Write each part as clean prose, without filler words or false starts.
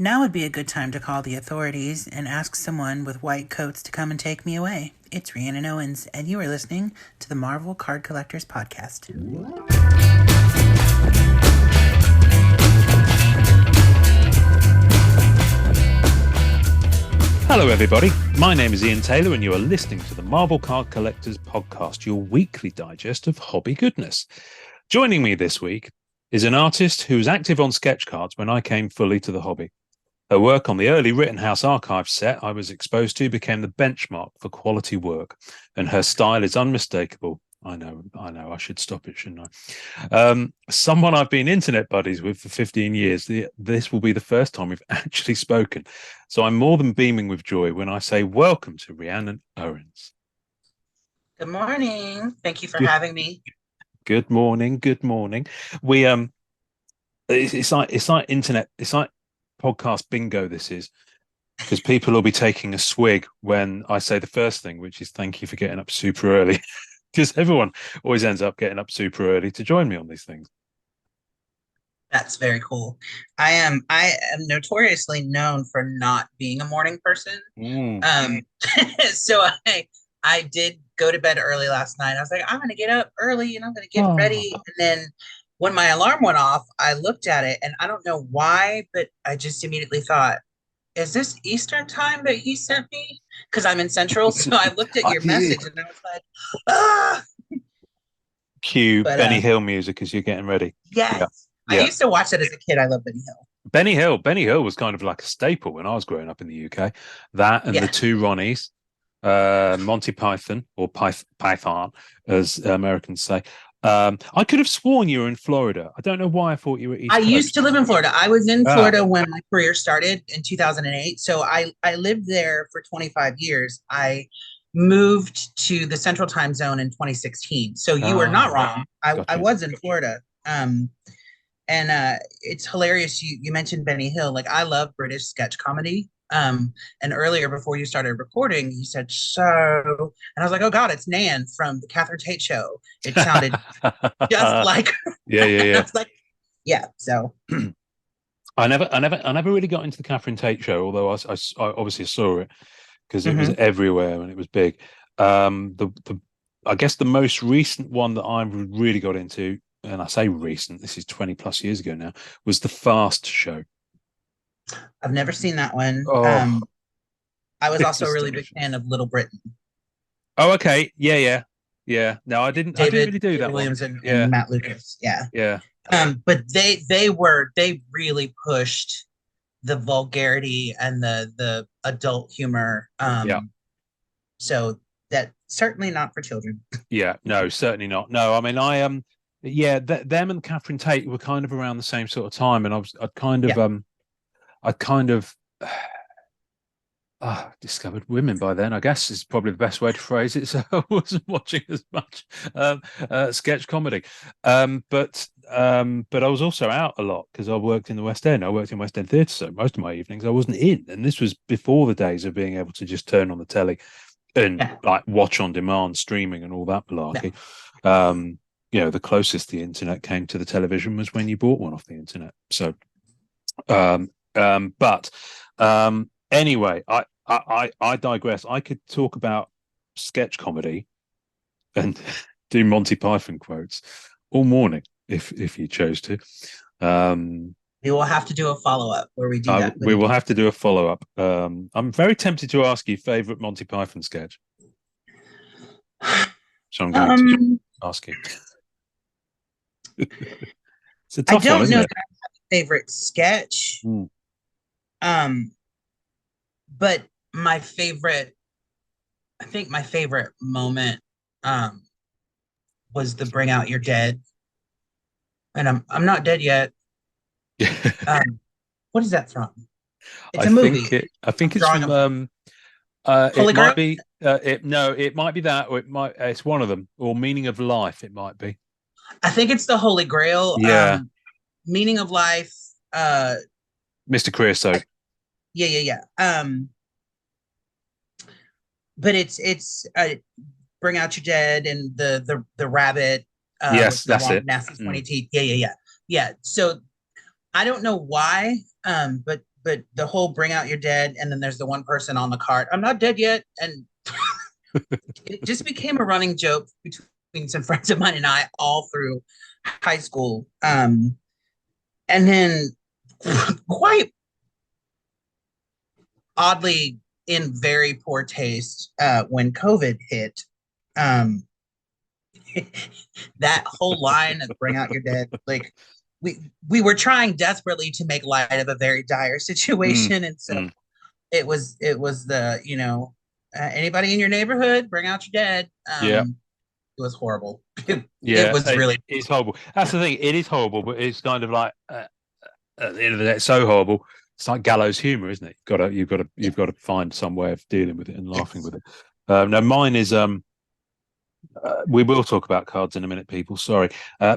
Now would be a good time to call the authorities and ask someone with white coats to come and take me away. It's Rhiannon Owens, and you are listening to the Marvel Card Collectors Podcast. Hello, everybody. My name is Ian Taylor, and you are listening to the Marvel Card Collectors Podcast, your weekly digest of hobby goodness. Joining me this week is an artist who was active on sketch cards when I came fully to the hobby. Her work on the early Rittenhouse Archive set I was exposed to became the benchmark for quality work, and her style is unmistakable. I know, I should stop it, shouldn't I? Someone I've been internet buddies with for 15 years. This will be the first time we've actually spoken. So I'm more than beaming with joy when I say welcome to Rhiannon Owens. Good morning. Thank you for having me. Good morning. Good morning. We it's like internet, it's like podcast bingo. This is because people will be taking a swig when I say the first thing, which is thank you for getting up super early. Because everyone always ends up getting up super early to join me on these things. That's very cool. I am notoriously known for not being a morning person. So I did go to bed early last night. I was like, I'm going to get up early and I'm going to get ready. And then when my alarm went off, I looked at it and I don't know why, but I just immediately thought, is this Eastern time that you sent me? Because I'm in Central. So I looked at your message and I was like, ah. Cue Benny Hill music as you're getting ready. Yes. Yeah. I used to watch that as a kid. I love Benny Hill. Benny Hill was kind of like a staple when I was growing up in the UK. That and the two Ronnies, Monty Python, or Python, as Americans say. I could have sworn you were in Florida. I don't know why I thought you were East Coast. Used to live in Florida. I was in Florida when my career started in 2008. So I lived there for 25 years. I moved to the Central Time Zone in 2016. So you were not wrong. I was in Florida. And it's hilarious. You mentioned Benny Hill. Like, I love British sketch comedy. And earlier, before you started recording, you said so, and I was like, oh God, it's Nan from the Catherine Tate show. It sounded just like yeah. I was like, yeah. So I never really got into the Catherine Tate show, although I obviously saw it because it was everywhere and it was big. I guess the most recent one that I really got into, and I say recent, this is 20 plus years ago now, was the Fast show. I've never seen that one. I was also a really big fan of Little Britain. Oh, okay. Yeah. No, I didn't really do that Williams one. And Matt Lucas. Yeah. But they really pushed the vulgarity and the adult humor. So that's certainly not for children. Yeah, no, certainly not. No, I mean, them and Catherine Tate were kind of around the same sort of time, and I kind of discovered women by then, I guess is probably the best way to phrase it. So I wasn't watching as much sketch comedy. But I was also out a lot because I worked in the West End. I worked in West End Theatre, so most of my evenings I wasn't in. And this was before the days of being able to just turn on the telly and like watch on demand streaming and all that malarkey. The closest the internet came to the television was when you bought one off the internet. So anyway, I digress. I could talk about sketch comedy and do Monty Python quotes all morning if you chose to. We will have to do a follow-up where we do that. We will have to do a follow-up. I'm very tempted to ask you favorite Monty Python sketch. So I'm going to ask you. It's a tough one, isn't it? That I have a favorite sketch. But my favorite moment was the Bring Out Your Dead. And I'm not dead yet. What is that from? It's a movie. I think it's from it might be it might be that, or it's one of them, or Meaning of Life, it might be. I think it's the Holy Grail. Yeah. Meaning of Life. Mr. Creosote. Yeah. But it's Bring Out Your Dead and the rabbit. Yes, that's it. Nasty 20 teeth. Yeah. So I don't know why, but but the whole bring out your dead, and then there's the one person on the cart, I'm not dead yet. And it just became a running joke between some friends of mine and I all through high school. And then quite oddly, in very poor taste, when COVID hit, um, that whole line of "Bring Out Your Dead," like we were trying desperately to make light of a very dire Mm, situation, and so mm. it was the anybody in your neighborhood, bring out your dead. Yeah, It was horrible. It yeah, was really it's horrible. That's the thing. It is horrible, but it's kind of like at the end of the day, it's so horrible. It's like gallows humor, isn't it? You've got to find some way of dealing with it and laughing yes. with it. No, mine is we will talk about cards in a minute, people. Sorry.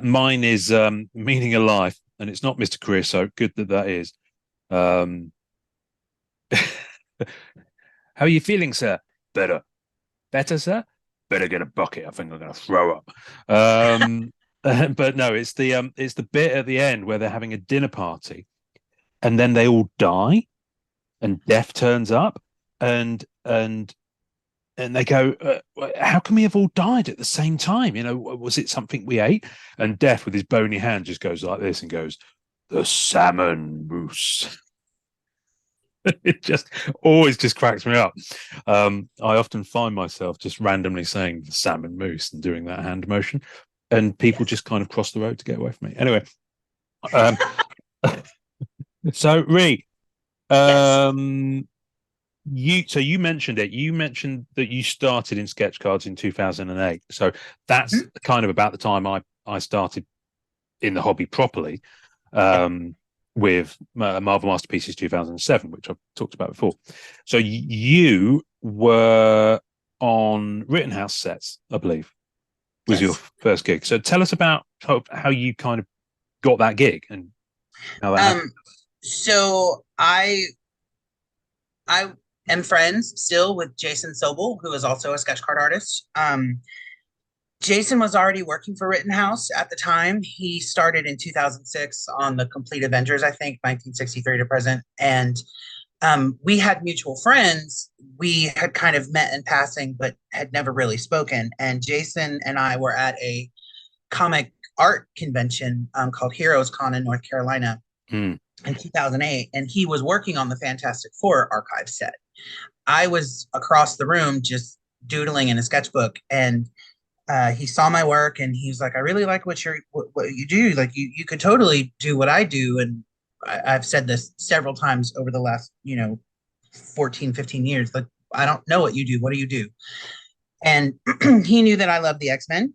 Mine is meaning of life, and it's not Mr. Career, so good that that is. Um, how are you feeling, sir? Better. Better, sir? Better get a bucket. I think I'm going to throw up. But no, it's the bit at the end where they're having a dinner party, and then they all die, and death turns up, and and they go, how can we have all died at the same time? Was it something we ate? And Death, with his bony hand, just goes like this and goes, the salmon mousse. It just always just cracks me up. I often find myself just randomly saying the salmon mousse and doing that hand motion, and people Yes. just kind of cross the road to get away from me. Anyway, um, so Ree, Yes. um, you mentioned it. You mentioned that you started in sketch cards in 2008. So that's Mhm. kind of about the time I started in the hobby properly, Yep. um, with Marvel Masterpieces 2007, which I've talked about before. So you were on Rittenhouse sets, I believe, was your Yes. first gig. So tell us about how you kind of got that gig and how that happened. Um, so I am friends still with Jason Sobel, who is also a sketch card artist. Jason was already working for Rittenhouse at the time. He started in 2006 on the Complete Avengers, I think, 1963 to present. And we had mutual friends. We had kind of met in passing, but had never really spoken. And Jason and I were at a comic art convention called Heroes Con in North Carolina Mm. in 2008. And he was working on the Fantastic Four archive set. I was across the room just doodling in a sketchbook, and he saw my work and he was like, I really like what you do. Like you could totally do what I do. And I've said this several times over the last, 14, 15 years. Like, I don't know what you do. What do you do? And he knew that I love the X-Men.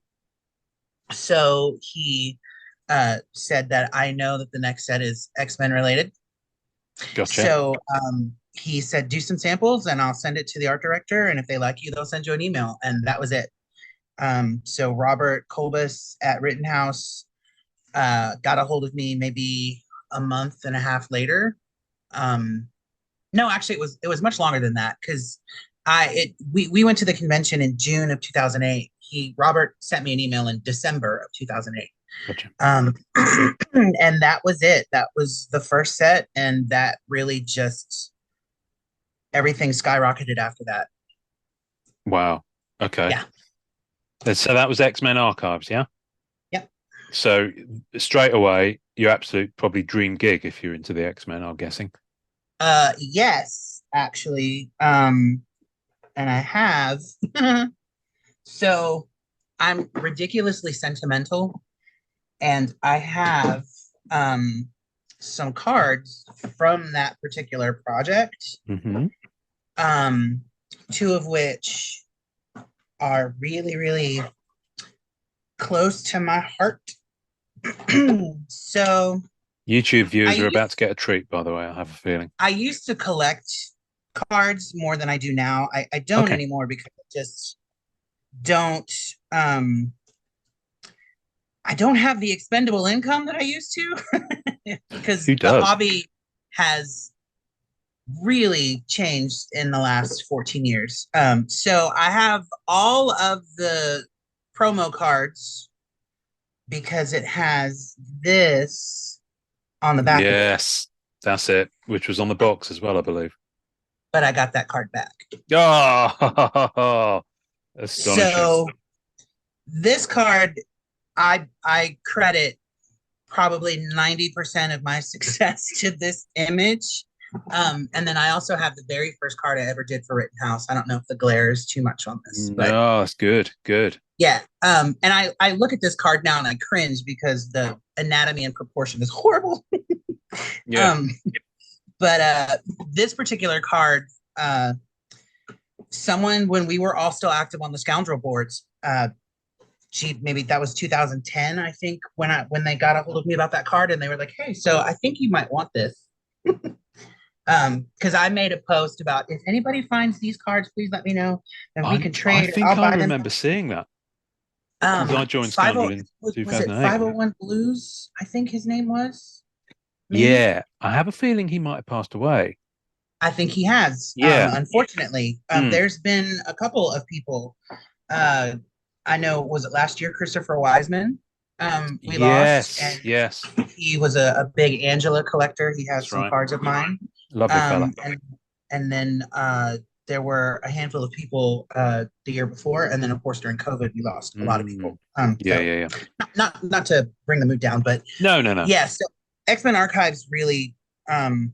So he said that I know that the next set is X-Men related. Gotcha. So he said, do some samples and I'll send it to the art director. And if they like you, they'll send you an email. And that was it. So Robert Colbus at Rittenhouse got a hold of me maybe a month and a half later. Um, no, actually, it was much longer than that because we went to the convention in June of 2008. Robert sent me an email in December of 2008. Gotcha. And that was it. That was the first set, and that really just everything skyrocketed after that. Wow. Okay. Yeah. So that was X-Men Archives, yeah? Yep. So straight away, your absolute probably dream gig if you're into the X-Men, I'm guessing. Yes, actually. And I have. So I'm ridiculously sentimental, and I have some cards from that particular project. Mm-hmm. Um, two of which are really, really close to my heart. So YouTube I viewers are used about to get a treat, by the way. I have a feeling. I used to collect cards more than I do now. I don't Okay. anymore because I just don't um I don't have the expendable income that I used to because Who the does? hobby has really changed in the last 14 years. So I have all of the promo cards because it has this on the back of it. Yes. That's it, which was on the box as well, I believe. but I got that card back. Oh, astonishing. So this card, I credit probably 90% of my success to this image. And then I also have the very first card I ever did for Rittenhouse. I don't know if the glare is too much on this, but No, it's good. Good. yeah. And I look at this card now and I cringe because the anatomy and proportion is horrible. Yeah. um, but this particular card, uh, someone when we were all still active on the scoundrel boards, maybe that was 2010, I think, when they got a hold of me about that card, and they were like, "Hey, so I think you might want this." Because I made a post about, if anybody finds these cards, please let me know, and we can I trade. Or think I'll I buy them. remember seeing that because I joined 50 Scandal in was it 2008. 501 Blues? I think his name was, maybe. Yeah, I have a feeling he might have passed away. I think he has. Yeah. Unfortunately, Mm. there's been a couple of people. Uh, I know, was it last year, Christopher Wiseman? We lost, Yes. and Yes. he was a big Angela collector. He has That's some right. cards of mine. Lovely fella. Um, and then there were a handful of people the year before, and then of course during COVID we lost a lot of Mm. people. Yeah. So Yeah. Yeah. not to bring the mood down, but No. No. No. yeah. So X-Men Archives really um,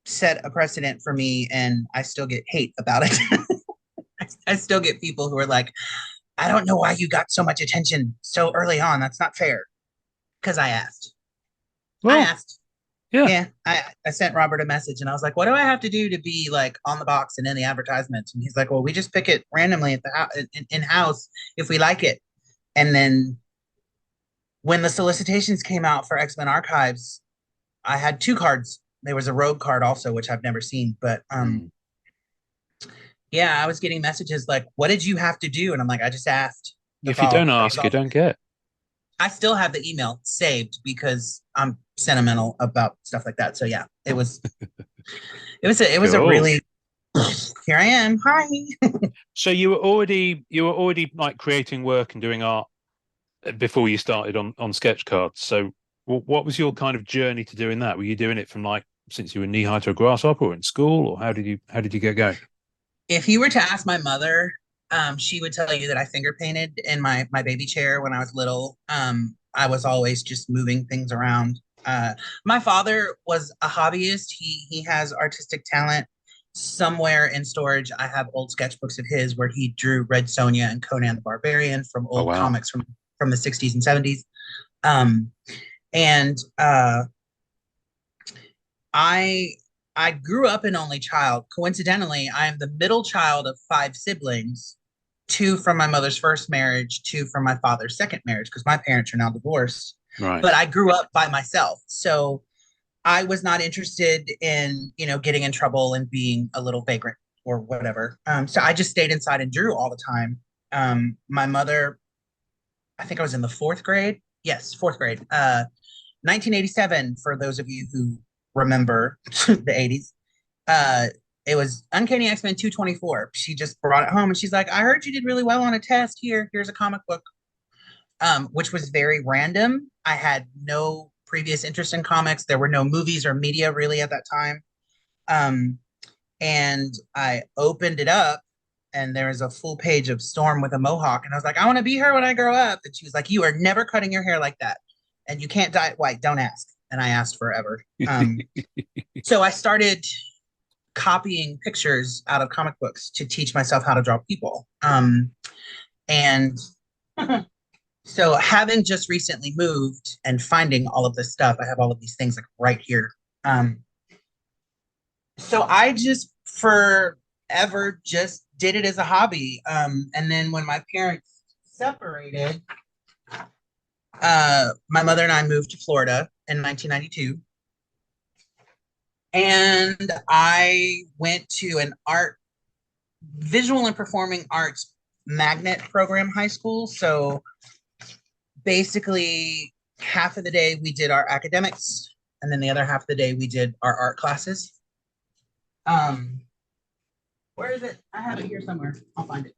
set a precedent for me, and I still get hate about it. I still get people who are like, "I don't know why you got so much attention so early on. That's not fair." Because I asked. I Well, asked. yeah. Yeah, I sent Robert a message and I was like, "What do I have to do to be like on the box and in the advertisements?" And he's like, "Well, we just pick it randomly at the in house if we like it." And then when the solicitations came out for X Men Archives, I had two cards. There was a rogue card also, which I've never seen, but Mm. yeah, I was getting messages like, "What did you have to do?" And I'm like, "I just asked." That's If you all. don't That was ask, you all. don't get. I still have the email saved because I'm sentimental about stuff like that. So yeah, it was a Cool. really, here I am. Hi. So you were already like creating work and doing art before you started on sketch cards. So what was your kind of journey to doing that? Were you doing it from like since you were knee high to a grasshopper or in school, or how did you get going? If you were to ask my mother, she would tell you that I finger painted in my baby chair when I was little. I was always just moving things around. My father was a hobbyist. He has artistic talent. Somewhere in storage, I have old sketchbooks of his where he drew Red Sonja and Conan the Barbarian from Oh old wow. comics from the 60s and 70s. Um, and I I grew up an only child. Coincidentally, I am the middle child of five siblings, two from my mother's first marriage, two from my father's second marriage, because my parents are now divorced. Right. But I grew up by myself. So I was not interested in, getting in trouble and being a little vagrant or whatever. So I just stayed inside and drew all the time. My mother, I think I was in the fourth grade. Yes, fourth grade. 1987, for those of you who remember the 80s. Uh, it was Uncanny X-Men 224. She just brought it home and she's like, "I heard you did really well on a test. Here's a comic book." Which was very random. I had no previous interest in comics. There were no movies or media really at that time. Um, and I opened it up and there was a full page of Storm with a mohawk. And I was like, "I want to be her when I grow up." And she was like, "You are never cutting your hair like that. And you can't dye it white. Don't ask." And I asked forever. So I started copying pictures out of comic books to teach myself how to draw people. And so having just recently moved and finding all of this stuff, I have all of these things like right here. Um, so I just forever just did it as a hobby. And then when my parents separated, my mother and I moved to Florida in 1992. And I went to an visual and performing arts magnet program high school. So basically, half of the day we did our academics, and then the other half of the day we did our art classes. Um, where is it? I have it here somewhere. I'll find it.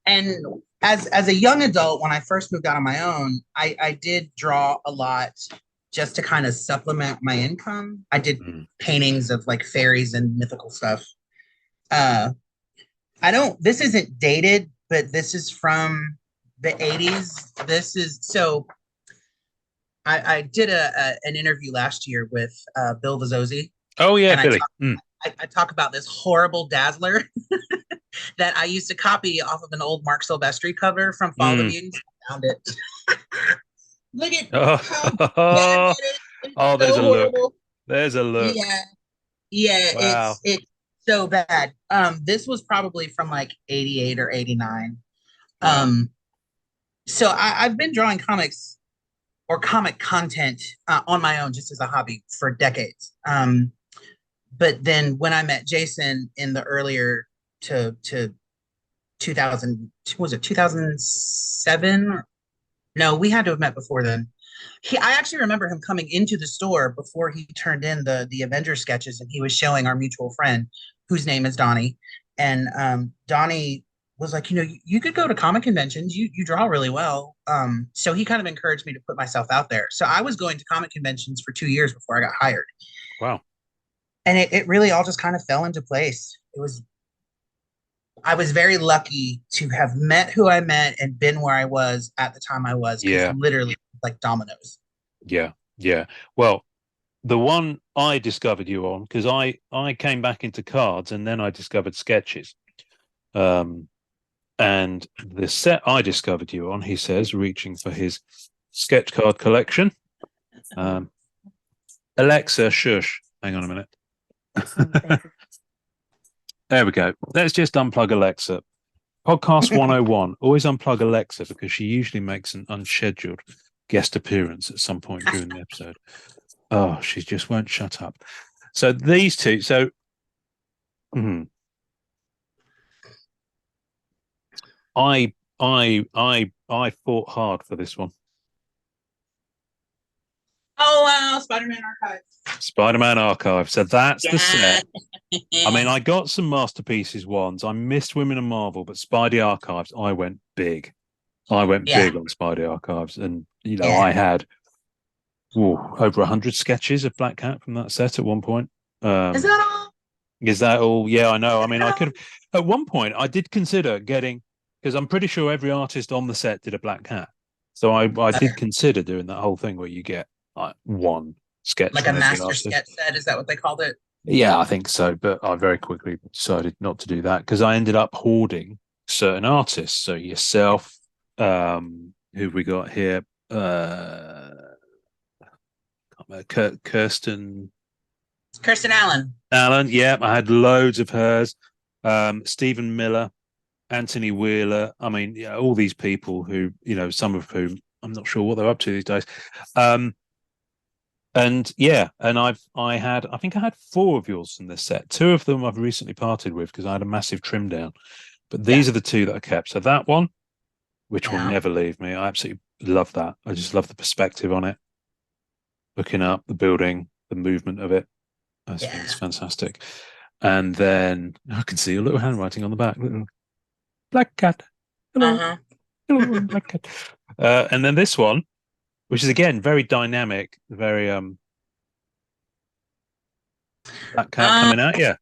And as a young adult, when I first moved out on my own, I did draw a lot just to kind of supplement my income. I did Mm. paintings of like fairies and mythical stuff. Uh, I don't. This isn't dated, but this is from the '80s. This is so. I did an interview last year with Bill Vazzosi, Oh yeah, and Billy. Mm. I talk about this horrible dazzler that I used to copy off of an old Mark Silvestri cover from Fall of the Mm. Mutants. I found it. Look at how bad Oh, that is. It's oh, there's so a look. horrible. There's a look. Yeah, yeah, Wow. it's so bad. This was probably from like '88 or '89. Wow. Um, so I've been drawing comics or comic content on my own just as a hobby for decades. But then when I met Jason in the earlier to 2000, was it 2007? No, we had to have met before then. I actually remember him coming into the store before he turned in the Avengers sketches, and he was showing our mutual friend, whose name is Donnie, and Donnie was like, you could go to comic conventions. You draw really well. So he kind of encouraged me to put myself out there. So I was going to comic conventions for 2 years before I got hired, Wow. and it really all just kind of fell into place. I was very lucky to have met who I met and been where I was at the time I was, because Yeah. literally like dominoes. Yeah. Yeah. Well, the one I discovered you on, because I came back into cards and then I discovered sketches. And the set I discovered you on, he says, reaching for his sketch card collection. Alexa, shush. Hang on a minute. There we go. Let's just unplug Alexa. Podcast 101. Always unplug Alexa because she usually makes an unscheduled guest appearance at some point during the episode. Oh, she just won't shut up. So these two. So I fought hard for this one. Oh wow, Spider-Man Archive. Spider-Man Archive. So that's the set. I mean, Yeah. I got some masterpieces ones. I missed Women and Marvel, but Spidey Archives, I went big. I went Yeah. big on Spidey Archives, and Yeah. I had over 100 sketches of Black Cat from that set at one point. Is Um, that all? is that all? Yeah, I know. I Is mean, that I all? could at one point I did consider getting, because I'm pretty sure every artist on the set did a Black Cat. So I did Okay. consider doing that whole thing where you get like one sketch Like a from every master artist. sketch set, is that what they called it? Yeah, I think so. But I very quickly decided not to do that because I ended up hoarding certain artists. So yourself, who we got here, Kirsten Kirsten Allen. Allen. Yeah, I had loads of hers. Stephen Miller, Anthony Wheeler. I mean, yeah, all these people who, some of whom I'm not sure what they're up to these days. And yeah, and I think I had four of yours in this set. Two of them I've recently parted with because I had a massive trim down. But Yeah. these are the two that I kept. So that one, which will Yeah. never leave me. I absolutely love that. I just love the perspective on it. Looking up the building, the movement of it. I think it's Yeah. fantastic. And then I can see a little handwriting on the back. Little Black Cat. Hello. Uh-huh. Hello, Black Cat. And then this one, which is again very dynamic, very Black Cat Um, coming out. Yeah.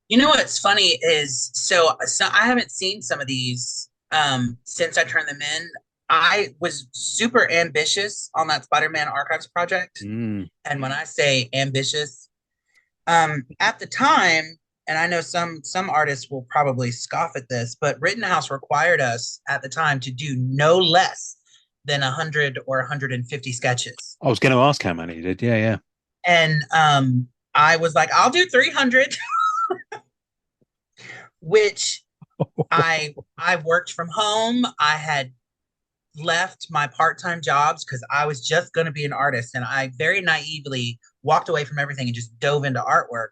you know what's funny is so I haven't seen some of these since I turned them in. I was super ambitious on that Spider-Man Archives project. Mm. And when I say ambitious, at the time, and I know some artists will probably scoff at this, but Rittenhouse required us at the time to do no less than 100 or 150 sketches. I was going to ask how many you did. Yeah, yeah. And I was like, I'll do 300, which I worked from home. I had left my part-time jobs because I was just going to be an artist, and I very naively walked away from everything and just dove into artwork.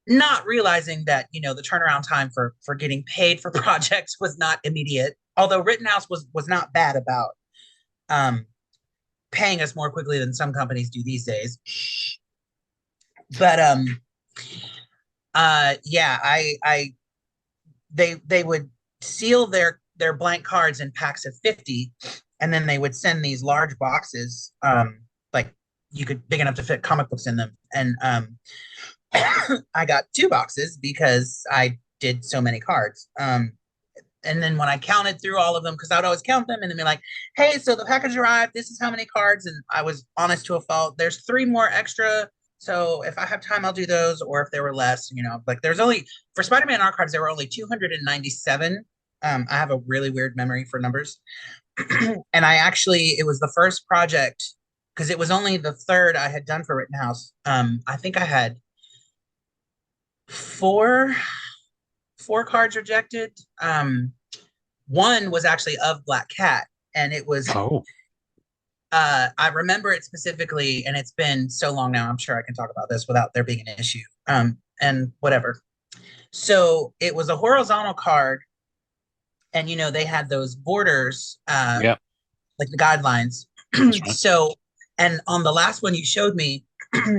Not realizing that the turnaround time for getting paid for projects was not immediate. Although Rittenhouse was not bad about paying us more quickly than some companies do these days. But yeah, I they would seal their their blank cards in packs of 50, and then they would send these large boxes, like you could big enough to fit comic books in them. And I got 2 boxes because I did so many cards. And then when I counted through all of them, because I would always count them and then be like, hey, so the package arrived, this is how many cards. And I was honest to a fault. There's 3 more extra. So if I have time, I'll do those. Or if there were less, like there's only, for Spider-Man archives, there were only 297. I have a really weird memory for numbers. And it was the first project, because it was only the third I had done for Rittenhouse. I think I had four cards rejected. One was actually of Black Cat, and it was I remember it specifically, and it's been so long now. I'm sure I can talk about this without there being an issue. And whatever. So it was a horizontal card, and they had those borders, Yeah. like the guidelines. Right. So, and on the last one you showed me,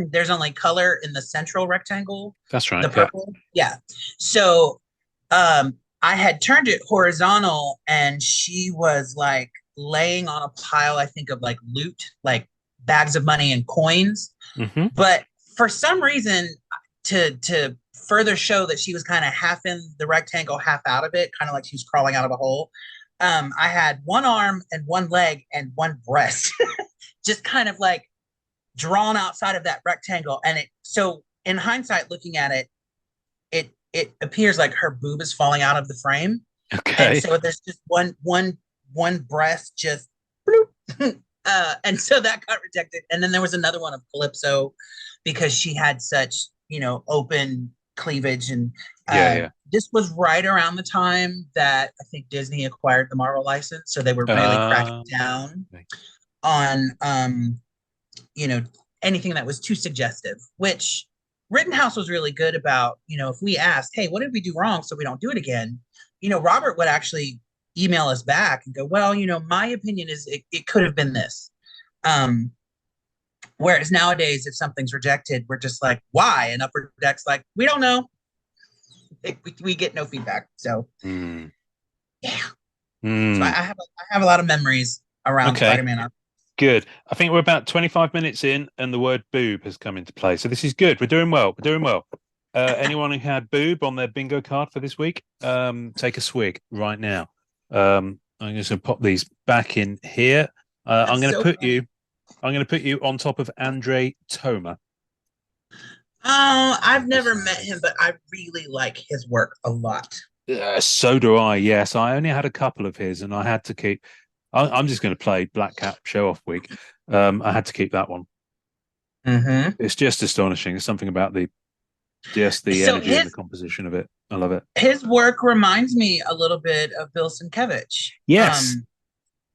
there's only color in the central rectangle. That's right. The purple. Yeah. So I had turned it horizontal, and she was like laying on a pile, I think, of like loot, like bags of money and coins. Mm-hmm. But for some reason, to further show that she was kind of half in the rectangle, half out of it, kind of like she was crawling out of a hole, I had one arm and one leg and one breast just kind of like drawn outside of that rectangle. And so in hindsight, looking at it, it appears like her boob is falling out of the frame. Okay. And so there's just one breast just bloop. And so that got rejected. And then there was another one of Calypso, because she had such, open cleavage. And this was right around the time that I think Disney acquired the Marvel license. So they were really cracking down on anything that was too suggestive, which Rittenhouse was really good about. If we asked, hey, what did we do wrong so we don't do it again? Robert would actually email us back and go, well, my opinion is it could have been this. Whereas nowadays, if something's rejected, we're just like, why? And Upper Deck's like, we don't know. We get no feedback. So, yeah. So I have a lot of memories around Spider-Man. Good. I think we're about 25 minutes in, and the word boob has come into play. So this is good. We're doing well. Anyone who had boob on their bingo card for this week, take a swig right now. I'm just going to pop these back in here. I'm going to put you on top of Andre Toma. Oh, I've never met him, but I really like his work a lot. So do I. Yes, I only had a couple of his, and I had to keep. I'm just going to play Black Cat Show Off Week. I had to keep that one. Mm-hmm. It's just astonishing. There's something about the energy and the composition of it. I love it. His work reminds me a little bit of Bill Sienkiewicz. Yes.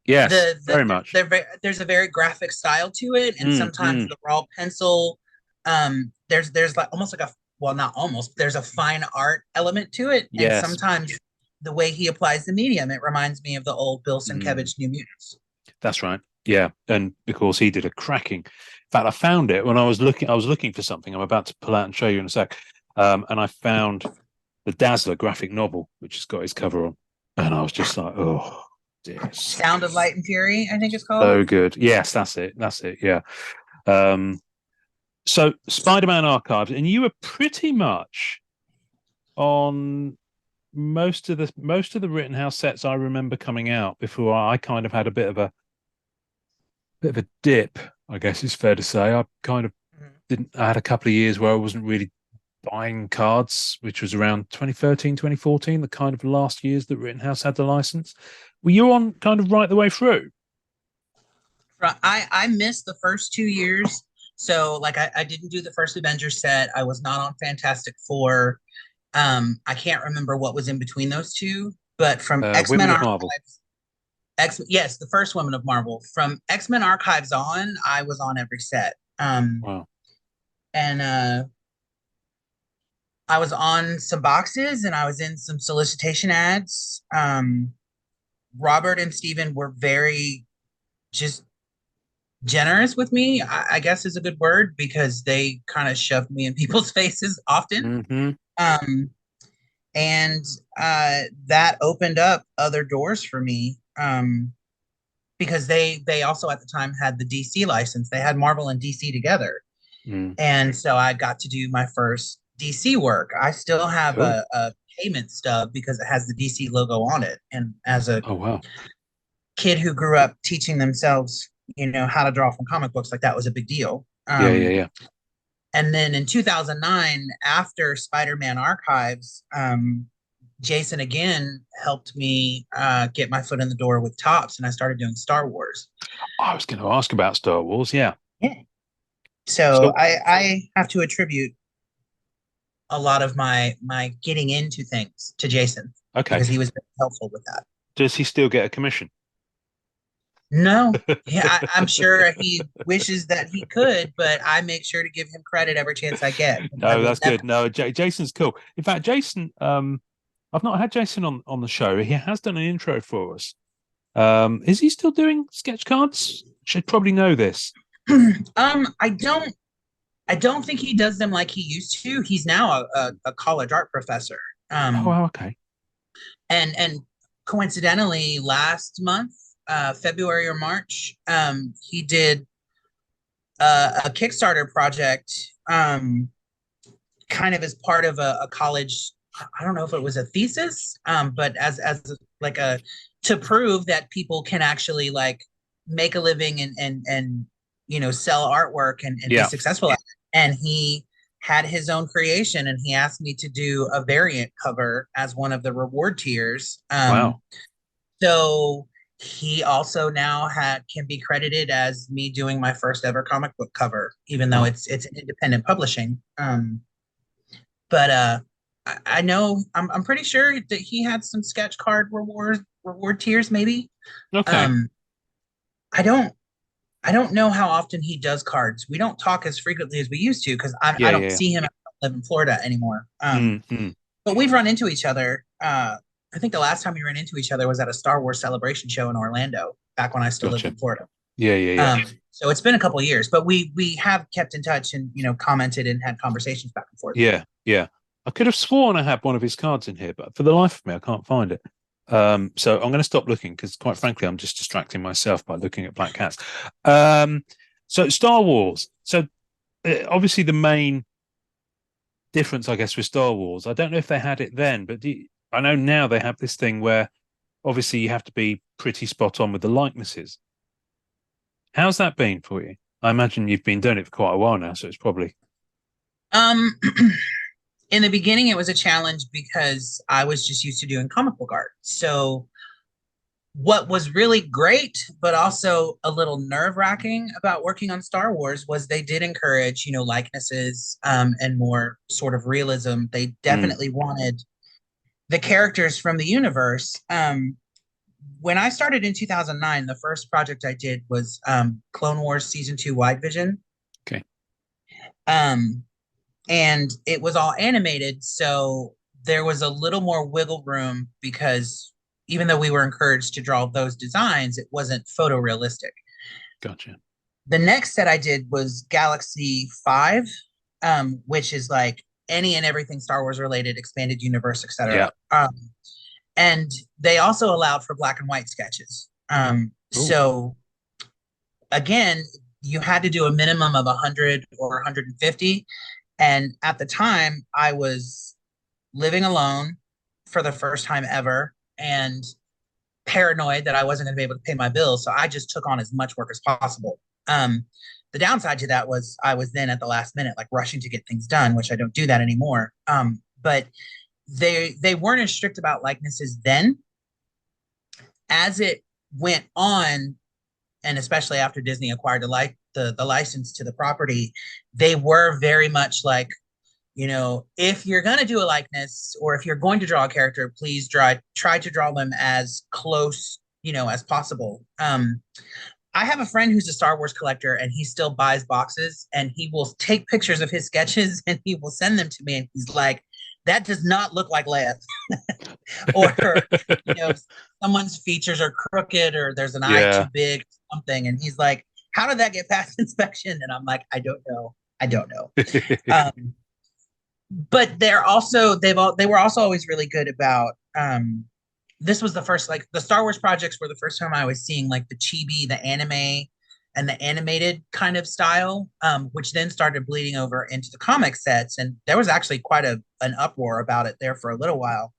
Yes, very much. There's a very graphic style to it, and sometimes the raw pencil. There's like almost like not almost. There's a fine art element to it, and sometimes the way he applies the medium, it reminds me of the old Bill Sienkiewicz New Mutants. That's right. Yeah, and of course he did a cracking. In fact, I found it when I was looking for something. I'm about to pull out and show you in a sec. And I found the Dazzler graphic novel, which has got his cover on, and I was just like, oh dear. Sound of Light and Fury, I think it's called. So good. Yes, that's it. Yeah. So Spider-Man Archives, and you were pretty much on most of the Rittenhouse sets I remember coming out before I kind of had a bit of a dip, I guess it's fair to say. I kind of I had a couple of years where I wasn't really buying cards, which was around 2013, 2014, the kind of last years that Rittenhouse had the license. Were you on kind of right the way through? I missed the first 2 years. So like I didn't do the first Avengers set. I was not on Fantastic Four. I can't remember what was in between those two, but from X-Men Archives, yes, the first Women of Marvel. From X-Men Archives on, I was on every set. Wow. And I was on some boxes, and I was in some solicitation ads. Robert and Steven were very just generous with me, I guess is a good word, because they kind of shoved me in people's faces often. And that opened up other doors for me, because they also at the time had the DC license. They had Marvel and DC together. Mm, And so I got to do my first DC work. I still have cool. a payment stub because it has the DC logo on it. And as a Oh, wow. kid who grew up teaching themselves, how to draw from comic books, like that was a big deal. Yeah, yeah, yeah. And then in 2009, after Spider-Man Archives, Jason again helped me get my foot in the door with Tops, and I started doing Star Wars. I was going to ask about Star Wars. Yeah. Yeah. So So, I have to attribute a lot of my getting into things to Jason okay. because he was very helpful with that. Does he still get a commission? No, yeah, I'm sure he wishes that he could, but I make sure to give him credit every chance I get. I No, will that's never. good. No, Jason's cool. In fact, Jason, I've not had Jason on the show. He has done an intro for us. Is he still doing sketch cards? Should probably know this. I don't think he does them like he used to. He's now a college art professor. Oh, Um, wow, okay. and coincidentally, last month, February or March, he did a Kickstarter project, kind of as part of a college. I don't know if it was a thesis, but as like a to prove that people can actually like make a living and sell artwork and be Yeah. successful at it. And he had his own creation, and he asked me to do a variant cover as one of the reward tiers. Wow. So he also now can be credited as me doing my first ever comic book cover, even though Oh, it's independent publishing. But I know I'm pretty sure that he had some sketch card reward tiers maybe. okay. Um, I don't know how often he does cards. We don't talk as frequently as we used to because I Yeah, don't yeah, yeah. see him. I don't live in Florida anymore. Mm, mm. But we've run into each other. I think the last time we ran into each other was at a Star Wars celebration show in Orlando, back when I still lived Gotcha. in Florida. Yeah, yeah, yeah. So it's been a couple of years, but we have kept in touch and commented and had conversations back and forth. Yeah, yeah. I could have sworn I had one of his cards in here, but for the life of me, I can't find it. So I'm going to stop looking because, quite frankly, I'm just distracting myself by looking at black cats. Um, so Star Wars. So obviously, the main difference, I guess, with Star Wars, I don't know if they had it then, but I know now they have this thing where obviously you have to be pretty spot on with the likenesses. How's that been for you? I imagine you've been doing it for quite a while now, so it's probably Um, in the beginning, it was a challenge because I was just used to doing comic book art. So what was really great, but also a little nerve wracking about working on Star Wars was they did encourage, likenesses, and more sort of realism. They mm, definitely wanted the characters from the universe. When I started in 2009, the first project I did was Clone Wars Season 2 Wide Vision. okay. Um, and it was all animated. So there was a little more wiggle room because even though we were encouraged to draw those designs, it wasn't photorealistic. Gotcha. The next set I did was Galaxy 5, which is like any and everything Star Wars related, expanded universe, Yeah. etc. And they also allowed for black and white sketches. Oh, So again, you had to do a minimum of 100 or 150. And at the time, I was living alone for the first time ever and paranoid that I wasn't going to be able to pay my bills. So I just took on as much work as possible. The downside to that was I was then at the last minute, like rushing to get things done, which I don't do that anymore. But they weren't as strict about likenesses then. As it went on, and especially after Disney acquired the license to the property, they were very much like, if you're going to do a likeness or if you're going to draw a character, please try to draw them as close, as possible. I have a friend who's a Star Wars collector and he still buys boxes and he will take pictures of his sketches and he will send them to me. And he's like, that does not look like Leia. Or, someone's features are crooked or there's an eye too yeah. big, something. And he's like, how did that get past inspection? And I'm like, I don't know. I don't know. Um, but they were also always really good about this was the first, like, the Star Wars projects were the first time I was seeing like the chibi, the anime, and the animated kind of style, which then started bleeding over into the comic sets, and there was actually quite an uproar about it there for a little while,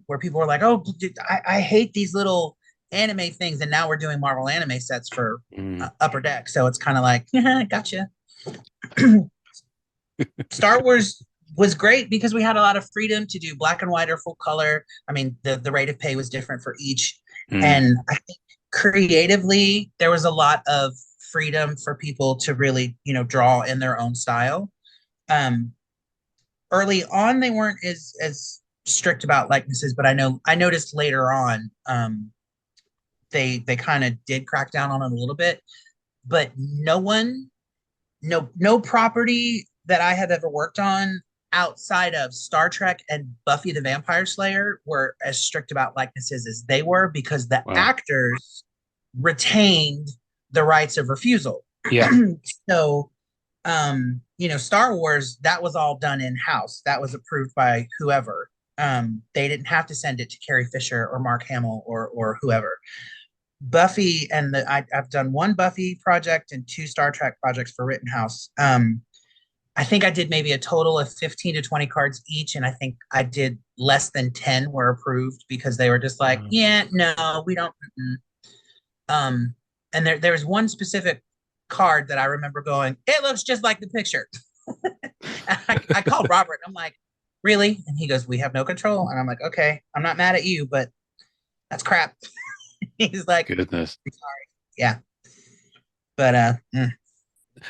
where people were like, "Oh, dude, I hate these little anime things," and now we're doing Marvel anime sets for Upper Deck, so it's kind of like, gotcha. Star Wars was great because we had a lot of freedom to do black and white or full color. I mean, the rate of pay was different for each. Mm. And I think creatively, there was a lot of freedom for people to really, draw in their own style. Um, Early on, they weren't as strict about likenesses, but I noticed later on, they kind of did crack down on it a little bit. But no property that I have ever worked on outside of Star Trek and Buffy the Vampire Slayer were as strict about likenesses as they were, because the Wow. actors retained the rights of refusal. Yeah. So, Star Wars, that was all done in house. That was approved by whoever. They didn't have to send it to Carrie Fisher or Mark Hamill or whoever. Buffy and I've done one Buffy project and two Star Trek projects for Rittenhouse. I think I did maybe a total of 15 to 20 cards each, and I think I did less than 10 were approved because they were just like, yeah, no, we don't. Um, and there was one specific card that I remember going, it looks just like the picture. I called Robert and I'm like, really? And he goes, we have no control. And I'm like, okay, I'm not mad at you, but that's crap. He's like, Goodness. sorry. Yeah. But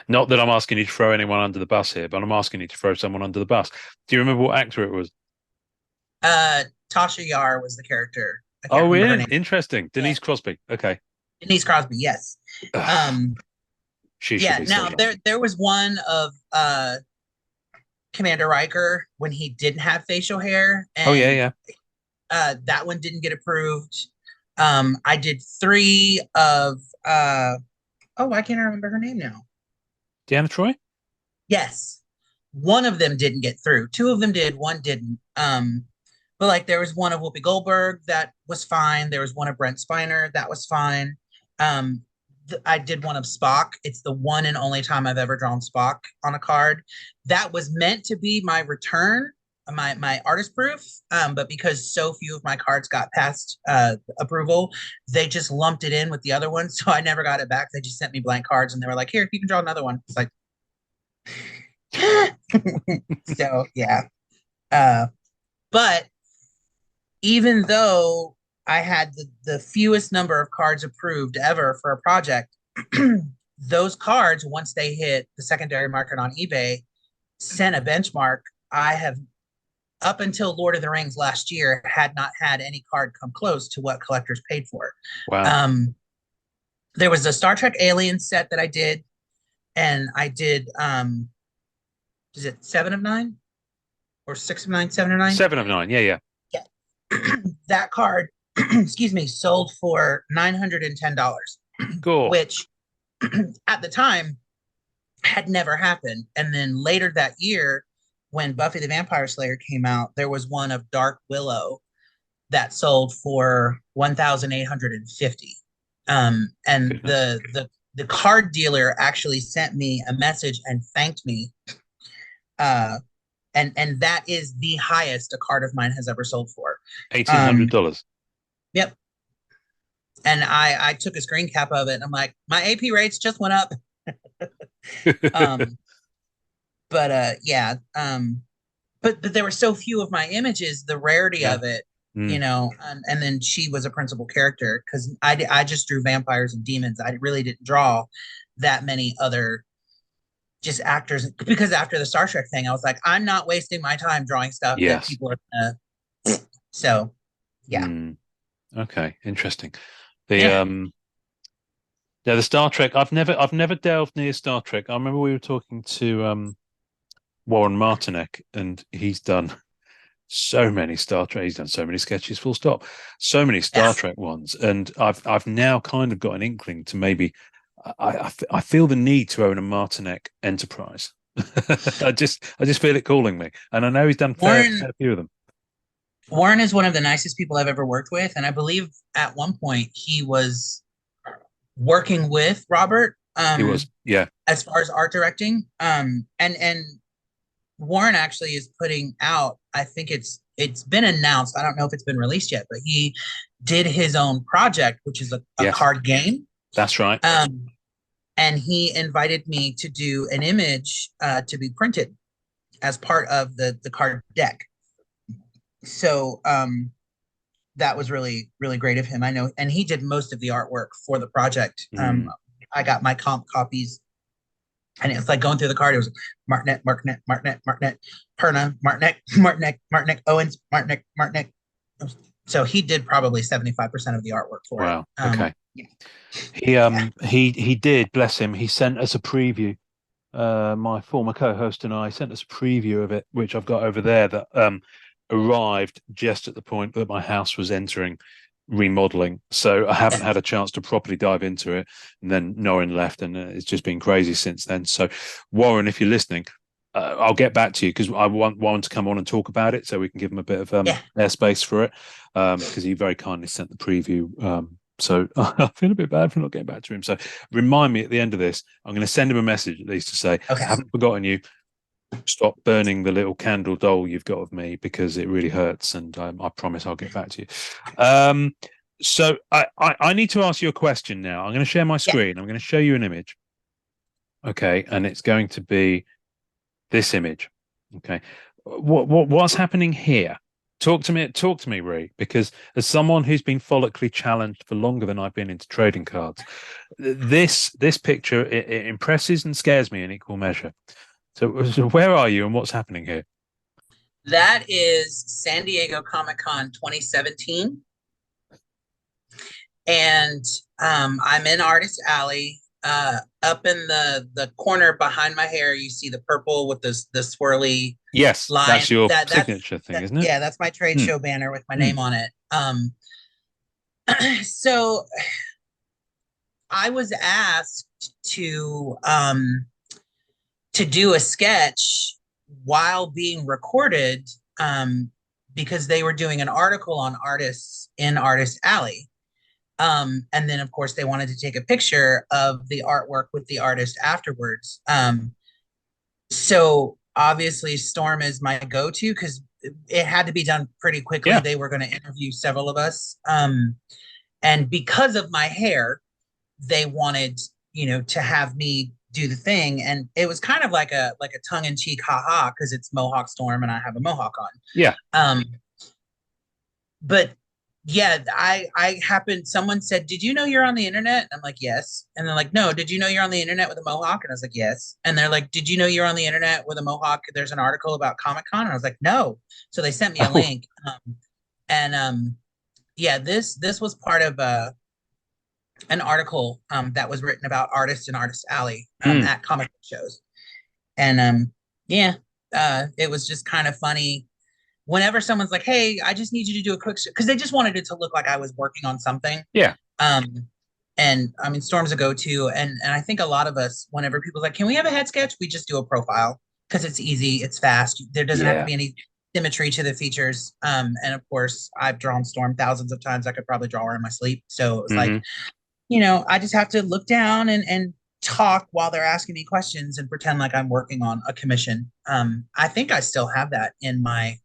Not that I'm asking you to throw anyone under the bus here, but I'm asking you to throw someone under the bus. Do you remember what actor it was? Tasha Yar was the character. I can't Oh, remember her yeah. name. Interesting. Denise Yeah. Crosby. Okay. Denise Crosby, yes. She should Yeah, be now so there was one of Commander Riker when he didn't have facial hair, Oh, yeah, and yeah. that one didn't get approved. I did three of why can't I remember her name now? Deanna Troy? Yes. One of them didn't get through. Two of them did, one didn't. But like there was one of Whoopi Goldberg that was fine. There was one of Brent Spiner that was fine. Um, I did one of Spock. It's the one and only time I've ever drawn Spock on a card. That was meant to be my return, my artist proof. But because so few of my cards got past approval, they just lumped it in with the other ones. So I never got it back. They just sent me blank cards and they were like, here, you can draw another one. It's like, so yeah. But even though I had the fewest number of cards approved ever for a project, those cards, once they hit the secondary market on eBay, sent a benchmark. I have, up until Lord of the Rings last year, had not had any card come close to what collectors paid for. Wow. There was a Star Trek Alien set that I did, and I did is it 7 of 9 or 6 of 9, 7 of 9? 7 of 9. Yeah, yeah. Yeah. That card, excuse me, sold for $910, Cool. which at the time had never happened. And then later that year, when Buffy the Vampire Slayer came out, there was one of Dark Willow that sold for 1,850. And Goodness. the card dealer actually sent me a message and thanked me. And that is the highest a card of mine has ever sold for. $1,800. Yep. And I took a screen cap of it and I'm like, my AP rates just went up. Yeah. But there were so few of my images, the rarity Yeah. of it, and then she was a principal character because I just drew vampires and demons. I really didn't draw that many other just actors, because after the Star Trek thing, I was like, I'm not wasting my time drawing stuff that Yes. people are gonna. So, yeah. Okay, interesting. The Star Trek. I've never delved near Star Trek. I remember we were talking to Warren Martinek, and he's done so many Star Trek. He's done so many sketches. Full stop. So many Star Trek ones, and I've now kind of got an inkling to maybe. I feel the need to own a Martinek Enterprise. I just feel it calling me, and I know he's done a fair Warren few of them. Warren is one of the nicest people I've ever worked with, and I believe at one point he was working with Robert He was, yeah, as far as art directing. And Warren actually is putting out, I think it's been announced. I don't know if it's been released yet, but he did his own project, which is a yes, card game. that's right. And he invited me to do an image to be printed as part of the card deck. So that was really, really great of him. I know, and he did most of the artwork for the project. I got my comp copies, and it's like going through the card. It was Martinet, Perna, Martinet, Owens, Martinet. So he did probably 75% of the artwork for it. Wow. Okay. Yeah. He did, bless him. He sent us a preview. My former co-host and I sent us a preview of it, which I've got over there, that arrived just at the point that my house was entering remodeling. So I haven't had a chance to properly dive into it. And then Norrin left, and it's just been crazy since then. So Warren, if you're listening, I'll get back to you, because I want Warren to come on and talk about it, so we can give him a bit of airspace for it, because he very kindly sent the preview. So I feel a bit bad for not getting back to him. So remind me at the end of this. I'm going to send him a message at least to say, I haven't forgotten you. Stop burning the little candle doll you've got of me, because it really hurts. And I promise I'll get back to you. So I need to ask you a question now. I'm going to share my screen. I'm going to show you an image. Okay. And it's going to be this image. Okay. What's happening here? Talk to me, Rhea, because as someone who's been follically challenged for longer than I've been into trading cards, this picture, it impresses and scares me in equal measure. So where are you and what's happening here? That is San Diego Comic-Con 2017. And I'm in Artist Alley. Up in the corner behind my hair, you see the purple with the swirly line. That's your signature thing, isn't it? Yeah, that's my trade show banner with my name on it. So I was asked to do a sketch while being recorded, because they were doing an article on artists in Artist Alley. And then, of course, they wanted to take a picture of the artwork with the artist afterwards. So obviously Storm is my go-to, because it had to be done pretty quickly. Yeah. They were going to interview several of us. And because of my hair, they wanted, to have me do the thing. And it was kind of like a tongue-in-cheek haha, because it's Mohawk Storm and I have a mohawk on. Yeah. But yeah, I happened, someone said, did you know you're on the internet? I'm like, yes. And they're like, no, did you know you're on the internet with a mohawk? And I was like, yes. And they're like, did you know you're on the internet with a mohawk? There's an article about Comic-Con. And I was like, no. So they sent me a link. Yeah, this was part of an article that was written about artists in Artist Alley at comic shows. And it was just kind of funny. Whenever someone's like, hey, I just need you to do a quick, because they just wanted it to look like I was working on something. Yeah. And I mean, Storm's a go-to. And I think a lot of us, whenever people's like, can we have a head sketch? We just do a profile, because it's easy, it's fast. There doesn't have to be any symmetry to the features. And of course, I've drawn Storm thousands of times. I could probably draw her in my sleep. So it was like, I just have to look down and talk while they're asking me questions and pretend like I'm working on a commission. I think I still have that in my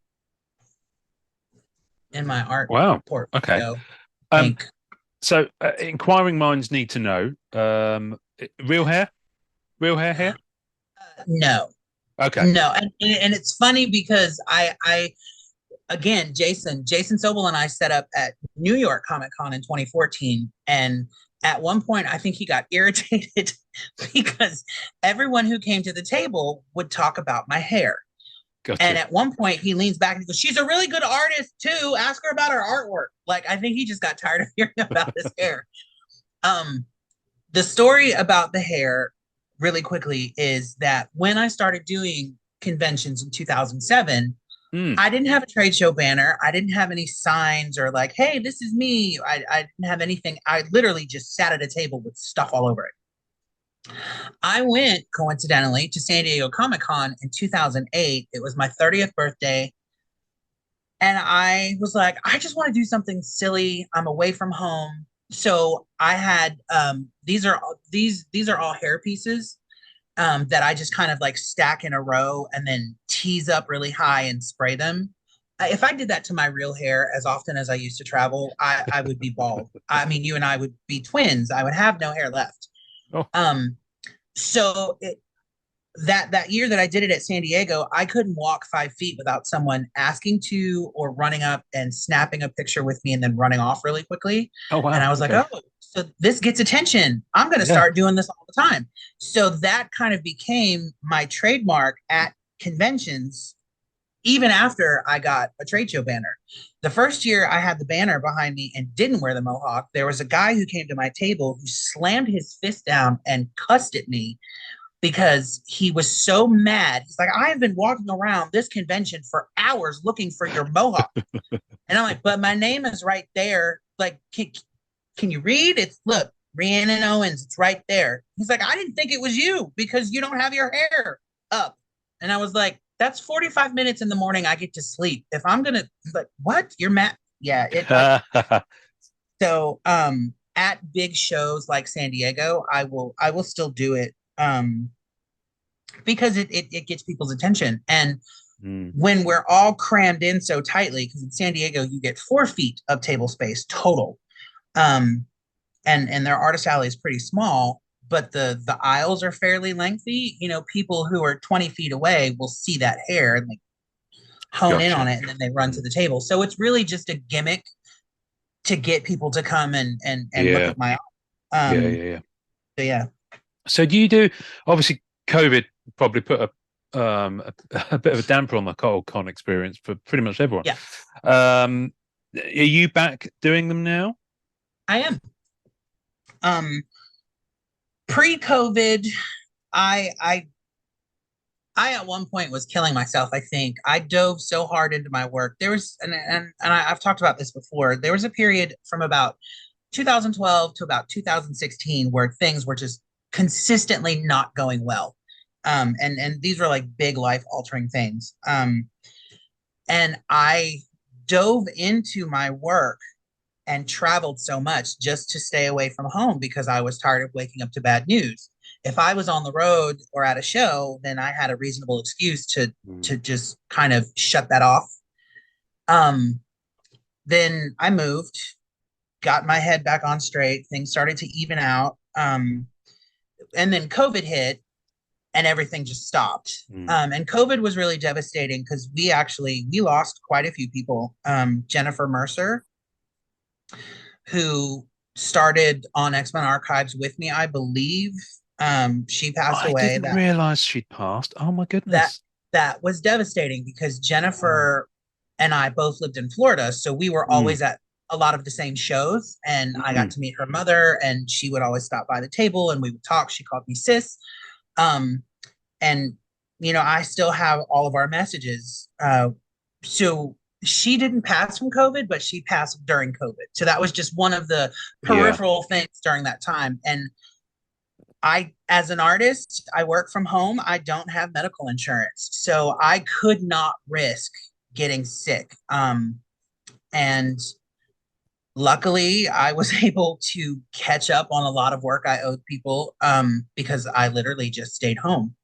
art portfolio. Okay. So inquiring minds need to know, real hair here? No. Okay. No. And it's funny because I again, Jason Sobel and I set up at New York Comic-Con in 2014. And at one point, I think he got irritated because everyone who came to the table would talk about my hair. Gotcha. And at one point he leans back and he goes, she's a really good artist too. Ask her about her artwork. Like, I think he just got tired of hearing about his hair. The story about the hair really quickly is that when I started doing conventions in 2007, I didn't have a trade show banner. I didn't have any signs or like, hey, this is me. I didn't have anything. I literally just sat at a table with stuff all over it. I went coincidentally to San Diego Comic Con in 2008. It was my 30th birthday. And I was like, I just want to do something silly. I'm away from home. So I had these are all hair pieces that I just kind of like stack in a row and then tease up really high and spray them. If I did that to my real hair as often as I used to travel, I would be bald. I mean, you and I would be twins. I would have no hair left. Oh, Um, so that year that I did it at San Diego, I couldn't walk 5 feet without someone asking to or running up and snapping a picture with me and then running off really quickly. oh And wow. I was like, Okay. oh, so this gets attention. I'm going to Yeah. start doing this all the time. So that kind of became my trademark at conventions, even after I got a trade show banner. The first year I had the banner behind me and didn't wear the mohawk, there was a guy who came to my table who slammed his fist down and cussed at me because he was so mad. He's like, I have been walking around this convention for hours looking for your mohawk. And I'm like, but my name is right there. Like, can you read? It's look, Rhiannon Owens, it's right there. He's like, I didn't think it was you because you don't have your hair up. And I was like, that's 45 minutes in the morning I get to sleep. If I'm gonna like what? You're mad. Yeah, it like so at big shows like San Diego, I will still do it. Because it gets people's attention. And Mm, when we're all crammed in so tightly, because in San Diego you get 4 feet of table space total, um, and their artist alley is pretty small, but the aisles are fairly lengthy. You know, people who are 20 feet away will see that hair and like hone in on gotcha. it, and then they run to Mm, the table. So it's really just a gimmick to get people to come and look yeah. at my Yeah. um. Yeah. Yeah. So yeah, So do you do, obviously COVID probably put a bit of a damper on the whole con experience for pretty much everyone. yeah, Are you back doing them now? I am. Um, pre-COVID, I I I at one point was killing myself. I think I dove so hard into my work. There was, I've talked about this before. There was a period from about 2012 to about 2016 where things were just consistently not going well. And these were like big life altering things. And I dove into my work and traveled so much just to stay away from home because I was tired of waking up to bad news. If I was on the road or at a show, then I had a reasonable excuse Mm, to just kind of shut that off. Um, then I moved, got my head back on straight. Things started to even out. And then COVID hit, and everything just stopped. mm. And COVID was really devastating because we lost quite a few people. Jennifer Mercer, who started on X-Men Archives with me, I believe. She passed I away. didn't realize she'd passed. Oh my That goodness. that was devastating because Wow. Jennifer and I both lived in Florida, so we were Mm, always at a lot of the same shows, and I got mm. to meet her mother, and she would always stop by the table and we would talk. She called me sis. Um, and I still have all of our messages. So she didn't pass from COVID, but she passed during COVID. So that was just one of the Yeah. peripheral things during that time. And as an artist, I work from home. I don't have medical insurance, so I could not risk getting sick. And luckily, I was able to catch up on a lot of work I owed people because I literally just stayed home.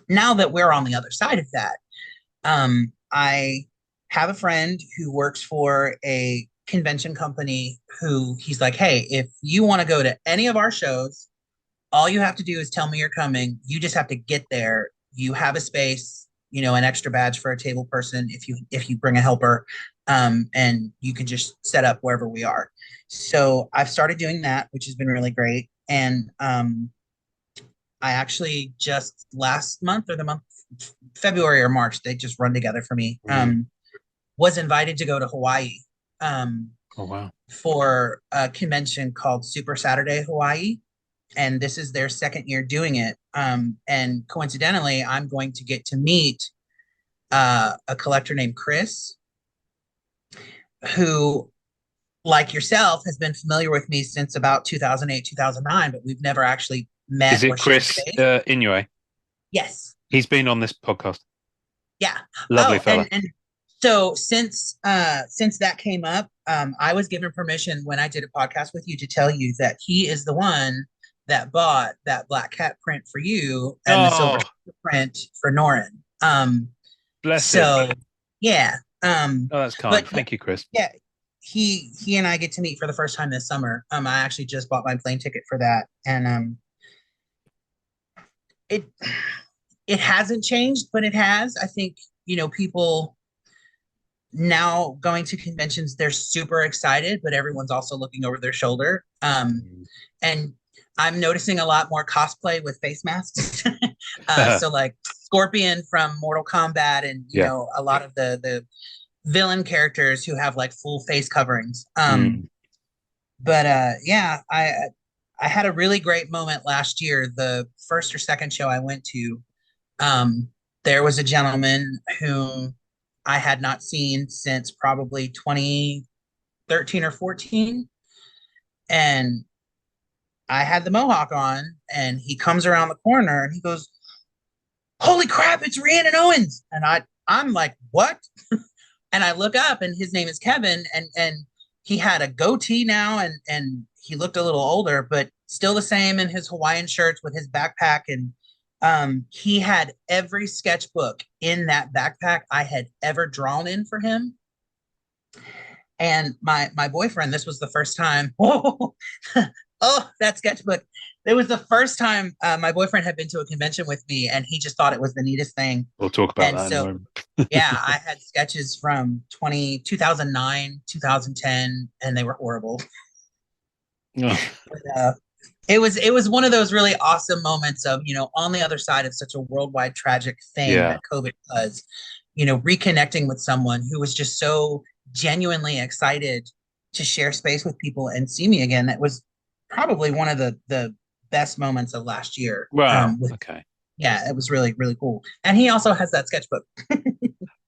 Now that we're on the other side of that, I have a friend who works for a convention company who he's like, hey, if you want to go to any of our shows, all you have to do is tell me you're coming. You just have to get there. You have a space, an extra badge for a table person if you bring a helper, and you can just set up wherever we are. So I've started doing that, which has been really great. And I actually just last month or the month February or March, they just run together for me. Mm. Was invited to go to Hawaii um, Oh wow. for a convention called Super Saturday Hawaii, and this is their second year doing it. And coincidentally, I'm going to get to meet a collector named Chris, who, like yourself, has been familiar with me since about 2008, 2009, but we've never actually met Is or it shared Chris space. Inouye? Yes. He's been on this podcast. Yeah. Lovely Oh, fella. and so since that came up, I was given permission when I did a podcast with you to tell you that he is the one that bought that black cat print for you and the silver Oh, print for Norin. bless him. So yeah. Oh, that's kind. But Thank you, Chris. yeah, he and I get to meet for the first time this summer. I actually just bought my plane ticket for that, and it it hasn't changed, but it has. I think people now going to conventions, they're super excited, but everyone's also looking over their shoulder. And I'm noticing a lot more cosplay with face masks. So like Scorpion from Mortal Kombat, and Yeah. a lot of the villain characters who have like full face coverings. But yeah, I had a really great moment last year. The first or second show I went to, there was a gentleman whom I had not seen since probably 2013 or 14. And I had the mohawk on, and he comes around the corner and he goes, "Holy crap, it's Rhiannon Owens." And I'm like, "What?" And I look up, and his name is Kevin, and he had a goatee now, and he looked a little older, but still the same in his Hawaiian shirts with his backpack. And he had every sketchbook in that backpack I had ever drawn in for him. And my boyfriend, this was the first time. Oh, that sketchbook. It was the first time my boyfriend had been to a convention with me, and he just thought it was the neatest thing. We'll talk about And that in a so, moment. yeah, I had sketches from 2009, 2010, and they were horrible. Oh, But, it was one of those really awesome moments of, on the other side of such a worldwide tragic thing yeah. that COVID was, reconnecting with someone who was just so genuinely excited to share space with people and see me again. That was probably one of the best moments of last year. Wow. Okay. Yeah, it was really, really cool. And he also has that sketchbook.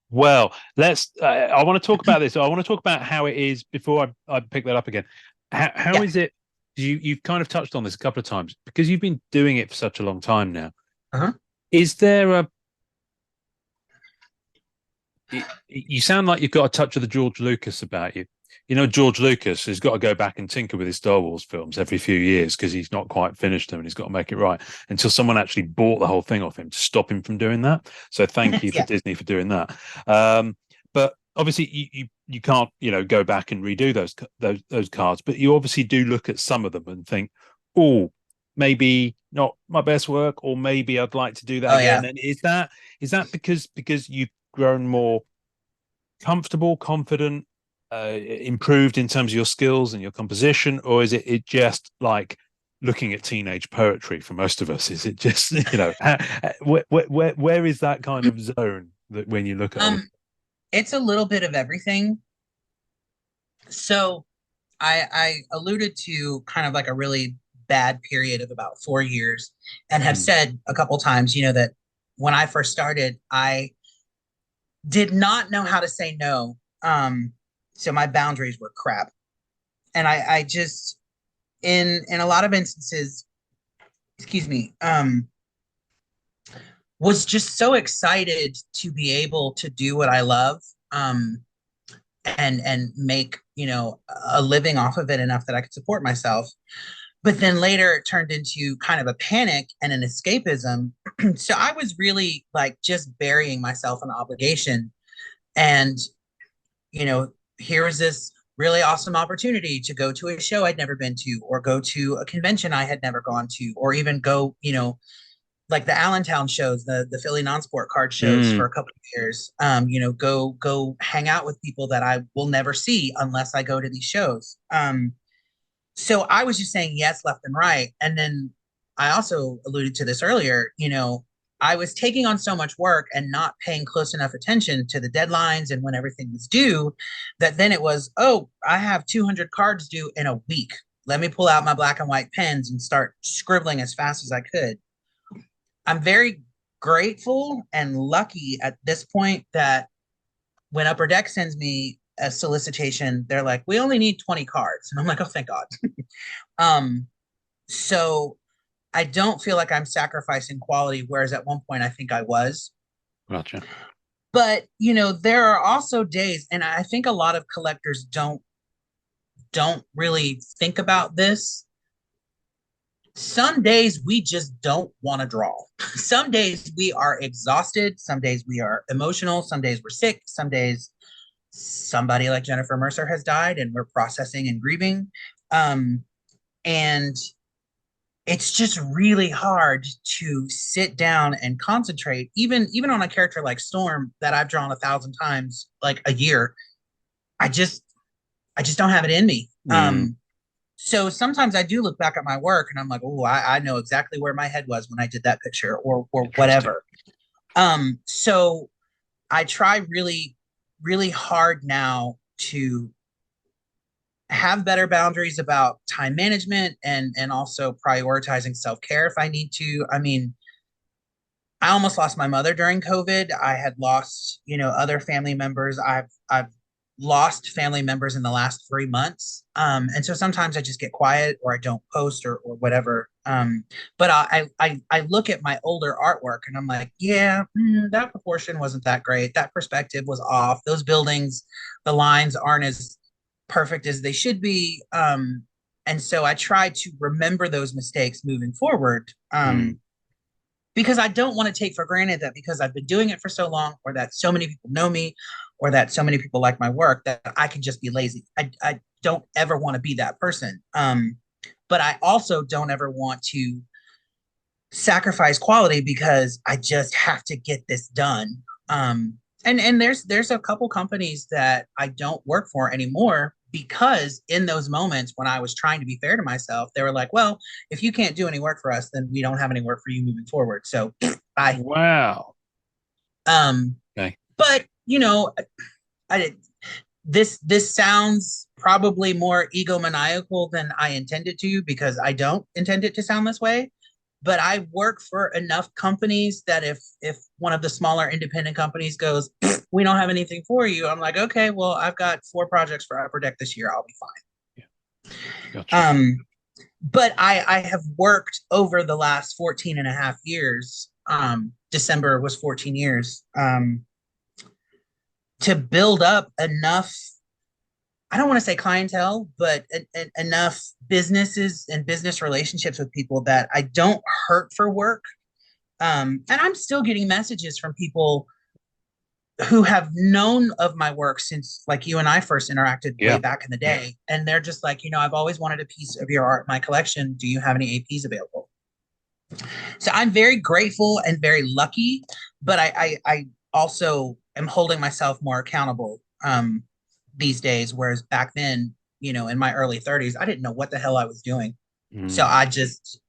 Well, let's. I want to talk about this. I want to talk about how it is before I pick that up again. How Yeah. is it? You've kind of touched on this a couple of times because you've been doing it for such a long time now. Uh-huh. Is there a? You sound like you've got a touch of the George Lucas about you. George Lucas has got to go back and tinker with his Star Wars films every few years because he's not quite finished them and he's got to make it right until someone actually bought the whole thing off him to stop him from doing that. So thank you for Yeah. Disney for doing that. But obviously you can't, go back and redo those cards, but you obviously do look at some of them and think, oh, maybe not my best work, or maybe I'd like to do that again. Yeah. And is that because you've grown more comfortable, confident, improved in terms of your skills and your composition, or is it just like looking at teenage poetry for most of us? Is it just where is that kind of zone that when you look at it? It's a little bit of everything. So I alluded to kind of like a really bad period of about 4 years, and have said a couple times, that when I first started, I did not know how to say no. So my boundaries were crap. And I just, in a lot of instances, excuse me, was just so excited to be able to do what I love, and make, a living off of it enough that I could support myself. But then later it turned into kind of a panic and an escapism. So I was really like just burying myself in obligation. And, here was this really awesome opportunity to go to a show I'd never been to, or go to a convention I had never gone to, or even go, like the Allentown shows, the Philly non-sport card shows for a couple of years. Go hang out with people that I will never see unless I go to these shows. So I was just saying yes, left and right. And then I also alluded to this earlier, I was taking on so much work and not paying close enough attention to the deadlines and when everything was due, that then it was, oh, I have 200 cards due in a week. Let me pull out my black and white pens and start scribbling as fast as I could. I'm very grateful and lucky at this point that when Upper Deck sends me a solicitation, they're like, we only need 20 cards. And I'm like, oh, thank God. So I don't feel like I'm sacrificing quality, whereas at one point I think I was. Gotcha. But there are also days, and I think a lot of collectors don't really think about this. Some days we just don't want to draw. Some days we are exhausted. Some days we are emotional. Some days we're sick. Some days somebody like Jennifer Mercer has died and we're processing and grieving. And it's just really hard to sit down and concentrate, even on a character like Storm that I've drawn 1,000 times, like a year. I just don't have it in me. Mm, So sometimes I do look back at my work and I'm like, oh, I know exactly where my head was when I did that picture or interesting. whatever. So I try really, really hard now to have better boundaries about time management and also prioritizing self-care if I need to. I mean, I almost lost my mother during COVID. I had lost, other family members. I've lost family members in the last 3 months. And so sometimes I just get quiet or I don't post or whatever. But I look at my older artwork and I'm like, yeah, that proportion wasn't that great. That perspective was off. Those buildings, the lines aren't as perfect as they should be. And so I try to remember those mistakes moving forward. Mm, Because I don't want to take for granted that because I've been doing it for so long, or that so many people know me, or that so many people like my work, that I can just be lazy. I don't ever want to be that person. But I also don't ever want to sacrifice quality because I just have to get this done. And there's a couple companies that I don't work for anymore because in those moments when I was trying to be fair to myself, they were like, "Well, if you can't do any work for us, then we don't have any work for you moving forward." So, bye. wow. Um, Okay. but I this sounds probably more egomaniacal than I intended to because I don't intend it to sound this way. But I work for enough companies that if one of the smaller independent companies goes, we don't have anything for you, I'm like, okay, well, I've got 4 projects for Upper Deck this year. I'll be Yeah. Gotcha. fine. But I have worked over the last 14 and a half years. December was 14 years. To build up enough, I don't want to say clientele, but enough businesses and business relationships with people that I don't hurt for work. And I'm still getting messages from people who have known of my work since like you and I first interacted way Yeah. back in the day. And they're just like, I've always wanted a piece of your art in my collection. Do you have any APs available? So I'm very grateful and very lucky, but I also am holding myself more accountable these days. Whereas back then, in my early 30s, I didn't know what the hell I was doing. So Mm. I just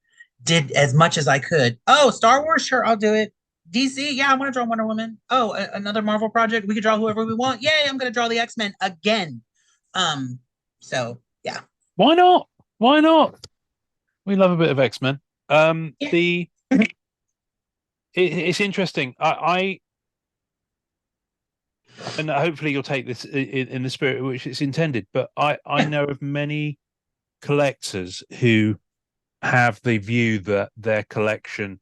did as much as I could. Oh, Star Wars, sure, I'll do it. DC, yeah, I want to draw Wonder Woman. Oh, another Marvel project, we can draw whoever we want. Yay, I'm gonna draw the X-Men again. Um, so yeah. Why not? Why not? We love a bit of X-Men. Yeah. It's interesting. And hopefully you'll take this in the spirit in which it's intended. But I know of many collectors who have the view that their collection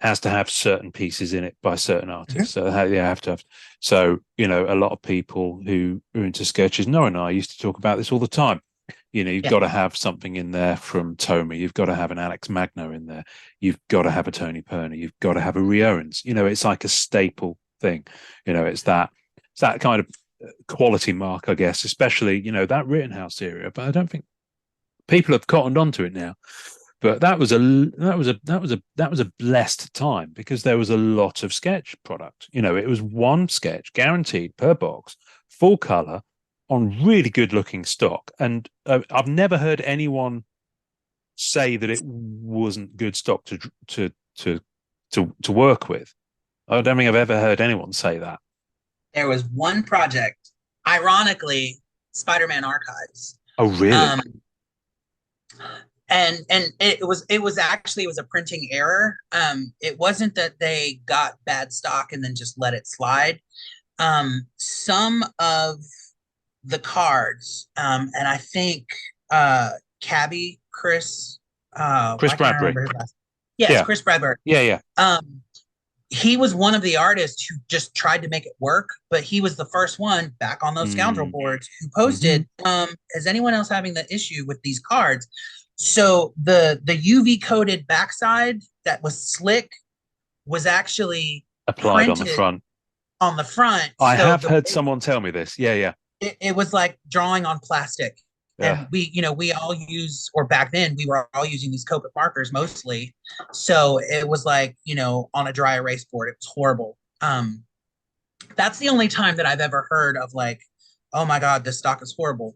has to have certain pieces in it by certain Mhm. artists. So they have to have. So a lot of people who are into sketches, Noah and I used to talk about this all the time. You've Yeah. got to have something in there from Tomei. You've got to have an Alex Magno in there. You've got to have a Tony Perner. You've got to have a Rhiannon Owens. It's like a staple thing. It's that kind of quality mark, I guess, especially, that Rittenhouse area. But I don't think people have cottoned onto it now. But that was a blessed time because there was a lot of sketch product. It was one sketch guaranteed per box, full color, on really good looking stock. And I've never heard anyone say that it wasn't good stock to work with. I don't think I've ever heard anyone say that. There was one project, ironically, Spider-Man Archives. Oh, really? Um, and it was a printing error. It wasn't that they got bad stock and then just let it slide. Some of the cards, and I think Cabby Chris Chris why can't I Bradbury. remember his last? Yes, Yeah. Chris Bradbury. Yeah. Yeah. Um, he was one of the artists who just tried to make it work, but he was the first one back on those scoundrel Mm. boards who Hmm. posted, is anyone else having the issue with these cards? So the UV coated backside that was slick was actually Applied on the printed front. on the front. I So have heard someone tell me this. Yeah. Yeah. it was like drawing on plastic. Yeah. And we all use, or back then we were all using these Copic markers mostly. So it was like, on a dry erase board. It was horrible. That's the only time that I've ever heard of like, oh my God, this stock is horrible.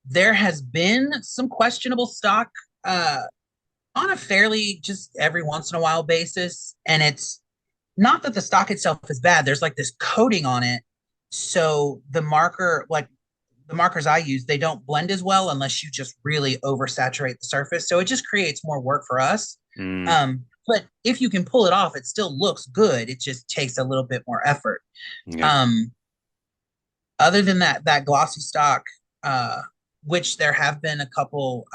There has been some questionable stock uh, on a fairly just every once in a while basis. And it's not that the stock itself is bad. There's like this coating on it. So the markers I use, they don't blend as well unless you just really oversaturate the surface. So it just creates more work for us. Mm. But if you can pull it off, it still looks good. It just takes a little bit more effort. Yeah. Um, Other than that glossy stock, which there have been a couple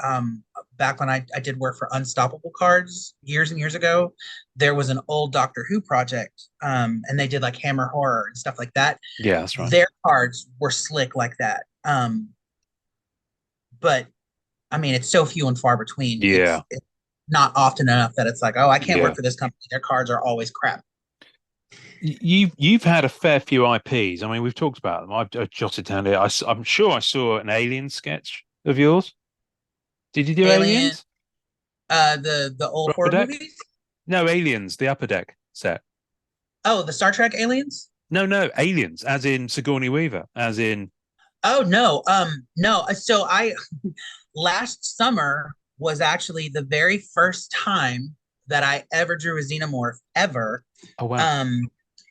back when I did work for Unstoppable Cards years and years ago, there was an old Doctor Who project, and they did like Hammer Horror and stuff like that. Yeah, that's right. Their cards were slick like that. But I mean, it's so few and far between. Yeah. It's not often enough that it's like, oh, I can't Yeah. work for this company. Their cards are always crap. You've had a fair few IPs. I mean, we've talked about them. I've jotted down here. I'm sure I saw an Alien sketch of yours. Did you do Alien, Aliens? the old Upper horror Deck? movies. No, Aliens, the Upper Deck set. Oh, the Star Trek aliens. No, Aliens, as in Sigourney Weaver, as in. Oh no, no. So I last summer was actually the very first time that I ever drew a xenomorph ever. Oh wow.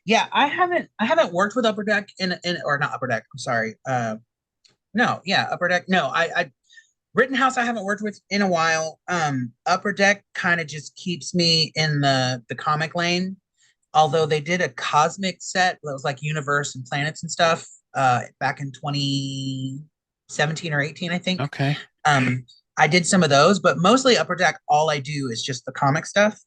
Yeah, I haven't worked with Upper Deck in or not Upper Deck. I'm sorry. No, yeah, Upper Deck. No, I Rittenhouse I haven't worked with in a while. Upper Deck kind of just keeps me in the comic lane. Although they did a cosmic set that was like universe and planets and stuff back in 2017 or 18, I think. Okay. I did some of those, but mostly Upper Deck, all I do is just the comic stuff.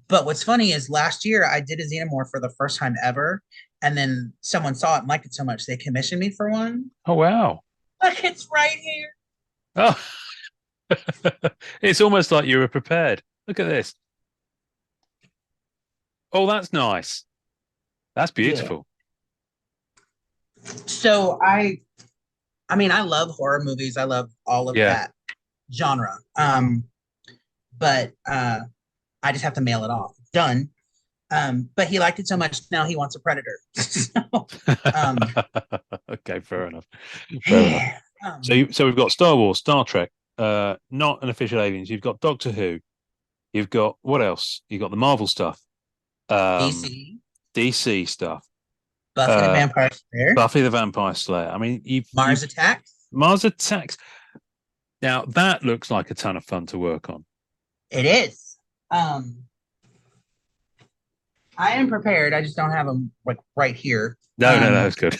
But what's funny is last year I did a Xenomorph for the first time ever, and then someone saw it and liked it so much they commissioned me for one. Oh wow. Look, it's right here. Oh, it's almost like you were prepared. Look at this. Oh, that's nice. That's beautiful. Yeah. So I mean, I love horror movies. I love all of that genre. But I just have to mail it off. Done. But he liked it so much now he wants a Predator. So, okay, fair enough. Fair enough. So we've got Star Wars, Star Trek, not an official Aliens. You've got Doctor Who. You've got what else? You've got the Marvel stuff. DC stuff. Buffy the Vampire Slayer. Buffy the Vampire Slayer. I mean, Mars Attacks. Mars Attacks. Now that looks like a ton of fun to work on. It is. I am prepared. I just don't have them like right here. No, that's good.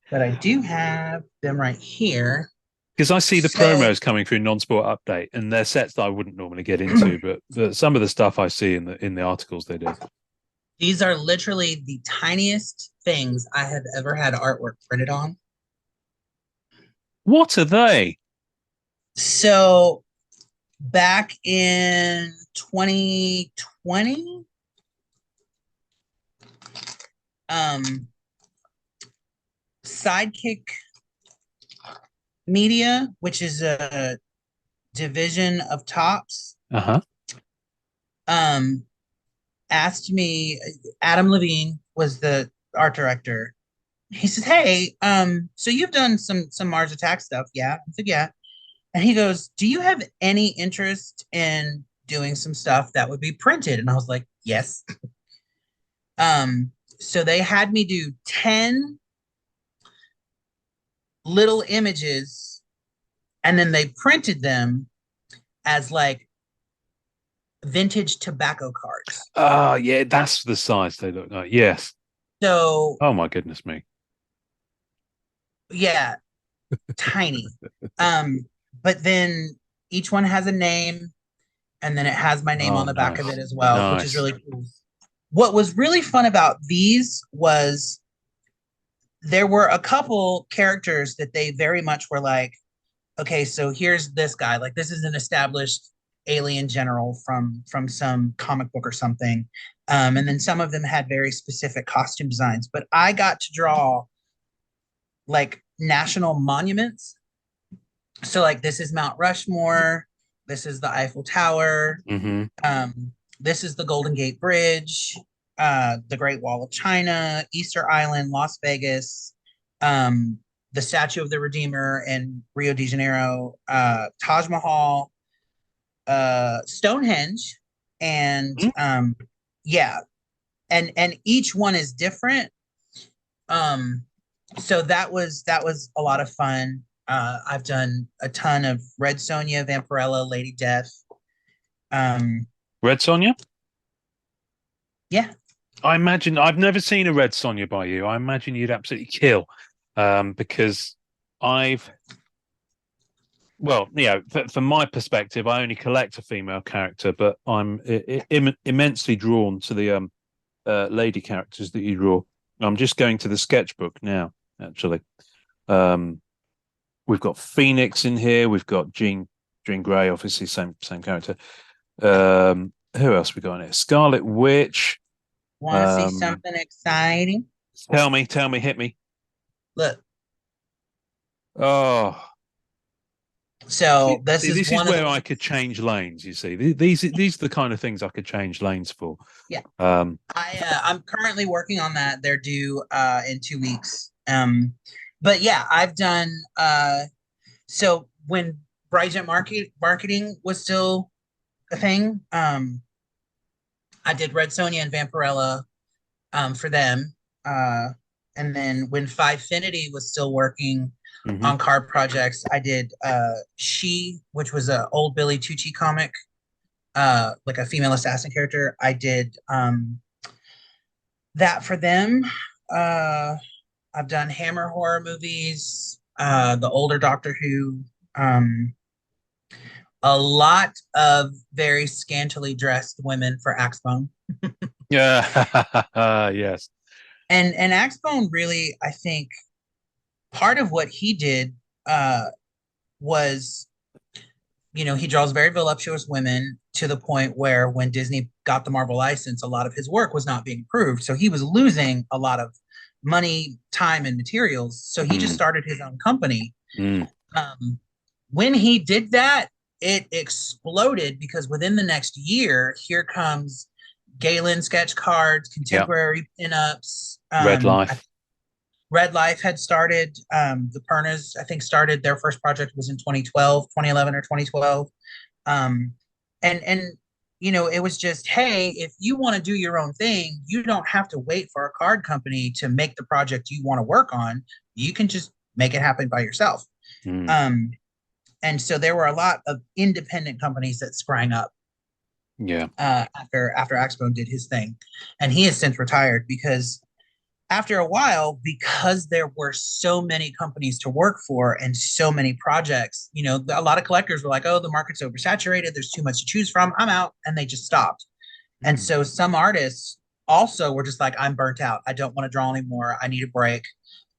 But I do have them right here. Because I see the promos coming through Non-Sport Update, and they're sets that I wouldn't normally get into, but some of the stuff I see in the articles they do. These are literally the tiniest things I have ever had artwork printed on. What are they? So back in 2020, Sidekick Media, which is a division of Tops, asked me. Adam Levine was the art director. He says, "Hey, so you've done some Mars Attack stuff, yeah?" I said, "Yeah." And he goes, "Do you have any interest in doing some stuff that would be printed?" And I was like, "Yes." So they had me do 10 little images, and then they printed them as like vintage tobacco cards. Oh, yeah, that's the size they look like. Yes. So, oh my goodness me. Yeah, tiny. But then each one has a name, and then it has my name Oh, on the back of nice. it as well, which is Nice. really cool. What was really fun about these was there were a couple characters that they very much were like, okay, so here's this guy. Like this is an established alien general from some comic book or something. And then some of them had very specific costume designs. But I got to draw like national monuments. So like this is Mount Rushmore, this is the Eiffel Tower, Hmm. this is the Golden Gate Bridge, the Great Wall of China, Easter Island, Las Vegas, um, the Statue of the Redeemer in Rio de Janeiro, Taj Mahal, Stonehenge, and yeah, and each one is different. Um, so that was a lot of fun. I've done a ton of Red Sonja, Vampirella, Lady Death. Um, Red Sonja? yeah, I imagine I've never seen a Red Sonja by you. I imagine you'd absolutely kill, because I've well, from my perspective, I only collect a female character, but I'm immensely drawn to the lady characters that you draw. I'm just going to the sketchbook now, actually. Um, we've got Phoenix in here. We've got Jean Grey, obviously same character. Who else we got in here? Scarlet Witch. want to see something exciting? Tell me, hit me. Look, Oh, so this is this is one of where the I could change lanes. You see, these are the kind of things I could change lanes for. yeah. Um, I'm currently working on that. They're due in 2 weeks. But yeah, I've done so when Bright marketing was still a thing. I did Red Sonja and Vampirella for them. Uh, and then when Five Finity was still working mhm. on card projects, I did She, which was an old Billy Tucci comic, like a female assassin character. I did that for them. Uh, I've done Hammer horror movies, the older Doctor Who, um, a lot of very scantily dressed women for Axbone. Yeah, yes. And Axbone really, I think, part of what he did was, he draws very voluptuous women to the point where when Disney got the Marvel license, a lot of his work was not being approved. So he was losing a lot of money, time, and materials. So he just Mm, started his own company. mm, When he did that, it exploded because within the next year, here comes Galen sketch cards, yeah. contemporary pinups. Red Life. Red Life had started. The Pernas, I think, started their first project was in 2012, 2011 or 2012. Um, and it was just, hey, if you want to do your own thing, you don't have to wait for a card company to make the project you want to work on. You can just make it happen by yourself. Mm, Um, and so there were a lot of independent companies that sprang up yeah. after Axbone did his thing, and he has since retired because after a while, because there were so many companies to work for and so many projects, a lot of collectors were like, oh, the market's oversaturated. There's too much to choose from. I'm out. And they just stopped. And Mm, so some artists also were just like, I'm burnt out. I don't want to draw anymore. I need a break.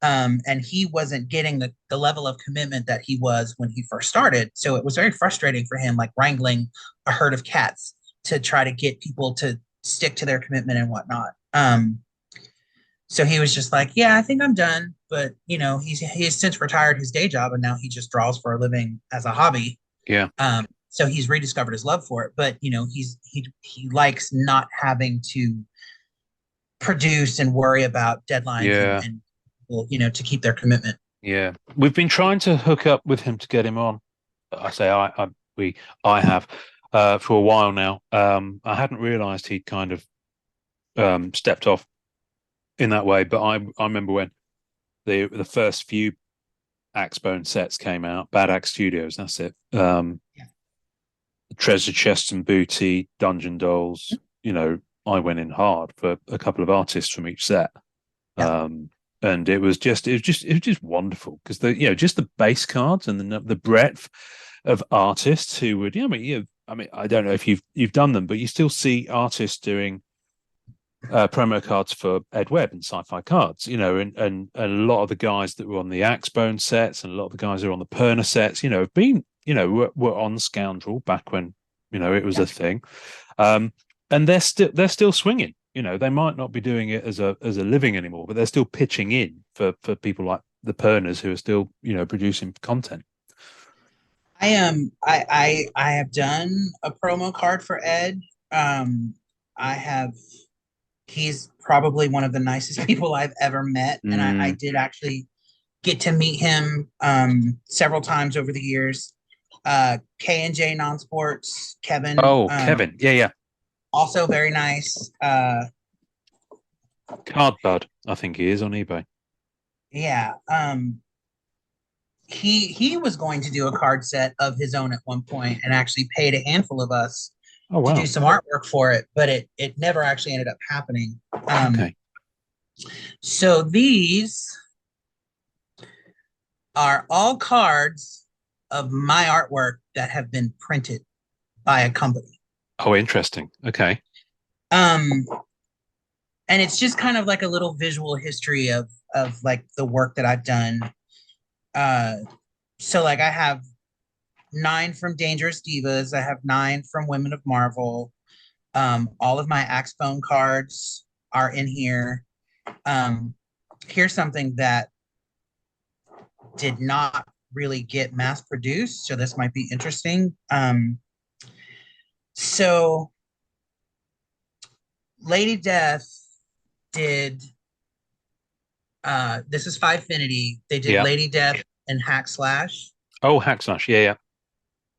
And he wasn't getting the level of commitment that he was when he first started. So it was very frustrating for him, like wrangling a herd of cats to try to get people to stick to their commitment and whatnot. So he was just like, yeah, I think I'm done. But he's since retired his day job and now he just draws for a living as a hobby. yeah. So he's rediscovered his love for it. But he likes not having to produce and worry about deadlines Yeah. and well, to keep their commitment. Yeah. We've been trying to hook up with him to get him on. I say I have for a while now. I hadn't realized he'd kind of stepped off in that way, but I remember when the first few Axbone sets came out, Bad Axe Studios, that's it. Yeah. Treasure Chests and Booty, Dungeon Dolls, I went in hard for a couple of artists from each set. Yeah. And it was just wonderful because just the base cards and the breadth of artists who would, I don't know if you've done them, but you still see artists doing promo cards for Ed Webb and Sci-Fi Cards, and a lot of the guys that were on the Axbone sets and a lot of the guys who are on the Perna sets, have been, were on Scoundrel back when, it was a thing. And they're still swinging. They might not be doing it as a living anymore, but they're still pitching in for people like the Pernas who are still, producing content. I am. I have done a promo card for Ed. I have. He's probably one of the nicest people I've ever met, and I did actually get to meet him several times over the years. K&J Non-Sports, Kevin. Oh, Kevin. Yeah. Also very nice. Card Bud, I think he is on eBay. Yeah. He was going to do a card set of his own at one point and actually paid a handful of us to do some artwork for it, but it never actually ended up happening. Okay. So these are all cards of my artwork that have been printed by a company. Oh, interesting. Okay. And it's just kind of like a little visual history of like the work that I've done. So like I have 9 from Dangerous Divas. I have 9 from Women of Marvel. All of my Axbone cards are in here. Here's something that did not really get mass produced, so this might be interesting. So Lady Death did this is Fivefinity. They did Lady Death and Hack Slash. Oh, Hack Slash, yeah.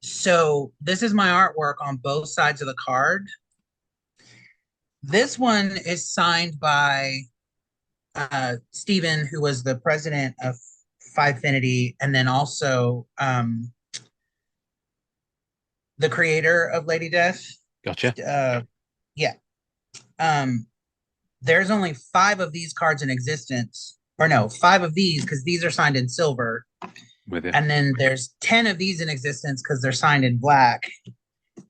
So this is my artwork on both sides of the card. This one is signed by Steven, who was the president of Fivefinity, and then also the creator of Lady Death. Gotcha. Yeah. There's only 5 of these cards in existence, or no, 5 of these because these are signed in silver. With it. And then there's 10 of these in existence because they're signed in black.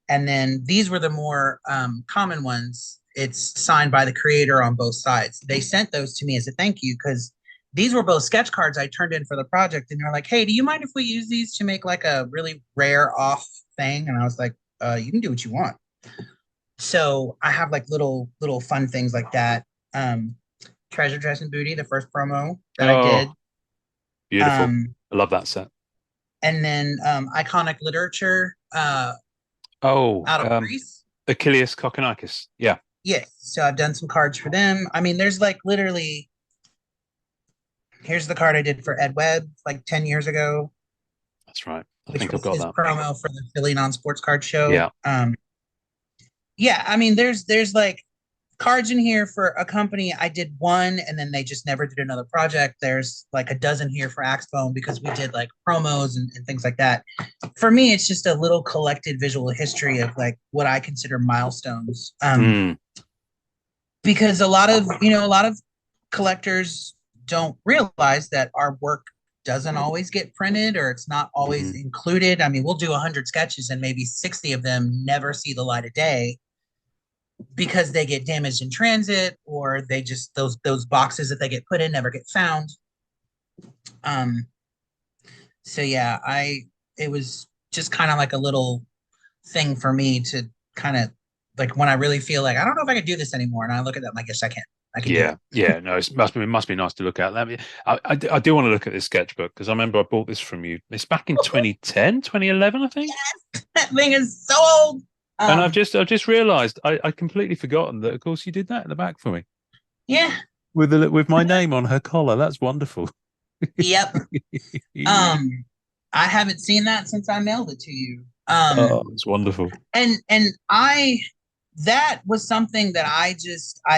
And then these were the more common ones. It's signed by the creator on both sides. They sent those to me as a thank you because these were both sketch cards I turned in for the project. And they're like, hey, do you mind if we use these to make like a really rare off thing? And I was like, you can do what you want. So I have like little fun things like that. Treasure, Dress, and Booty, the first promo that I did. Beautiful. I love that set. And then Iconic Literature. Out of Greece. Achilles Kokonakis. Yeah. Yes. So I've done some cards for them. I mean, there's like literally, here's the card I did for Ed Webb like 10 years ago. That's right. I think I've got that. Promo for the Philly Non-Sports Card Show. Yeah. Yeah, I mean, there's like cards in here for a company. I did one and then they just never did another project. There's like a dozen here for Axbone because we did like promos and things like that. For me, it's just a little collected visual history of like what I consider milestones. Because a lot of collectors don't realize that our work doesn't always get printed or it's not always included. I mean, we'll do 100 sketches and maybe 60 of them never see the light of day because they get damaged in transit or they just those boxes that they get put in never get found. So yeah, it was just kind of like a little thing for me to kind of like when I really feel like I don't know if I can do this anymore, and I look at that and I guess I can. Yeah. No, it must be nice to look at. I do want to look at this sketchbook because I remember I bought this from you. It's back in 2010, 2011, I think. Yes, that thing is so old. And I've just realised I completely forgotten that. Of course, you did that in the back for me. Yeah. With my name on her collar. That's wonderful. Yep. I haven't seen that since I mailed it to you. It's wonderful. And that was something that I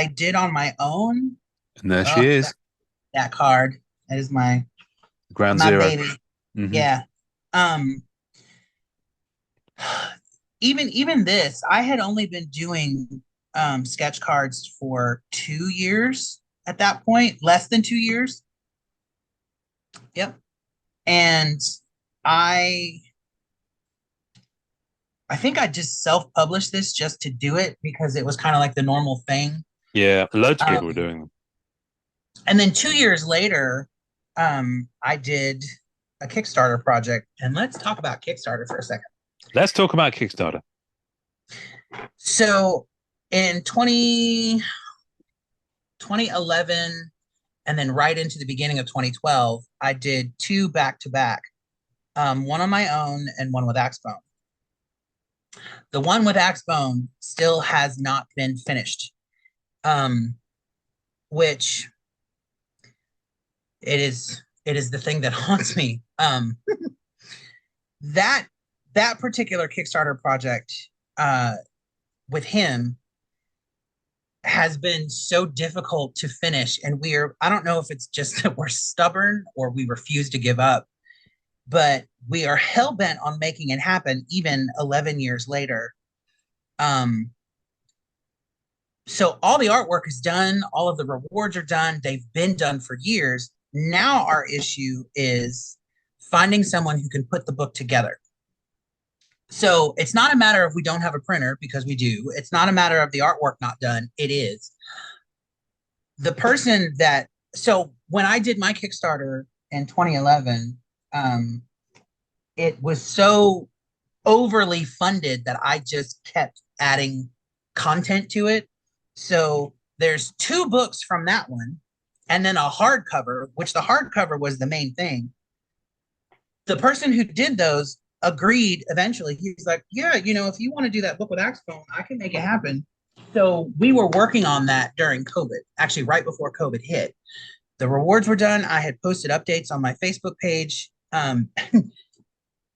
did on my own. And there she is. That card. That is my Ground Zero. Baby. Mm-hmm. Yeah. Even this, I had only been doing sketch cards for 2 years at that point, less than 2 years. Yep. And I I think I just self-published this just to do it because it was kind of like the normal thing. Yeah, loads of people were Um, doing them. and then 2 years later, I did a Kickstarter project. And let's talk about Kickstarter for a second. Let's talk about Kickstarter. So in 2011, and then right into the beginning of 2012, I did two back to back, one on my own and one with Axbone. The one with Axbone still has not been finished, which it is the thing that haunts me. That that particular Kickstarter project with him has been so difficult to finish, and I don't know if it's just that we're stubborn or we refuse to give up, but we are hell-bent on making it happen even 11 years later. So all the artwork is done, all of the rewards are done, they've been done for years. Now our issue is finding someone who can put the book together. So it's not a matter of we don't have a printer, because we do. It's not a matter of the artwork not done. It is. The person that, so when I did my Kickstarter in 2011, it was so overly funded that I just kept adding content to it. So there's two books from that one, and then a hardcover, which the hardcover was the main thing. The person who did those agreed eventually. He's like, yeah, if you want to do that book with Axbone, I can make it happen. So we were working on that during COVID, actually right before COVID hit. The rewards were done. I had posted updates on my Facebook page. And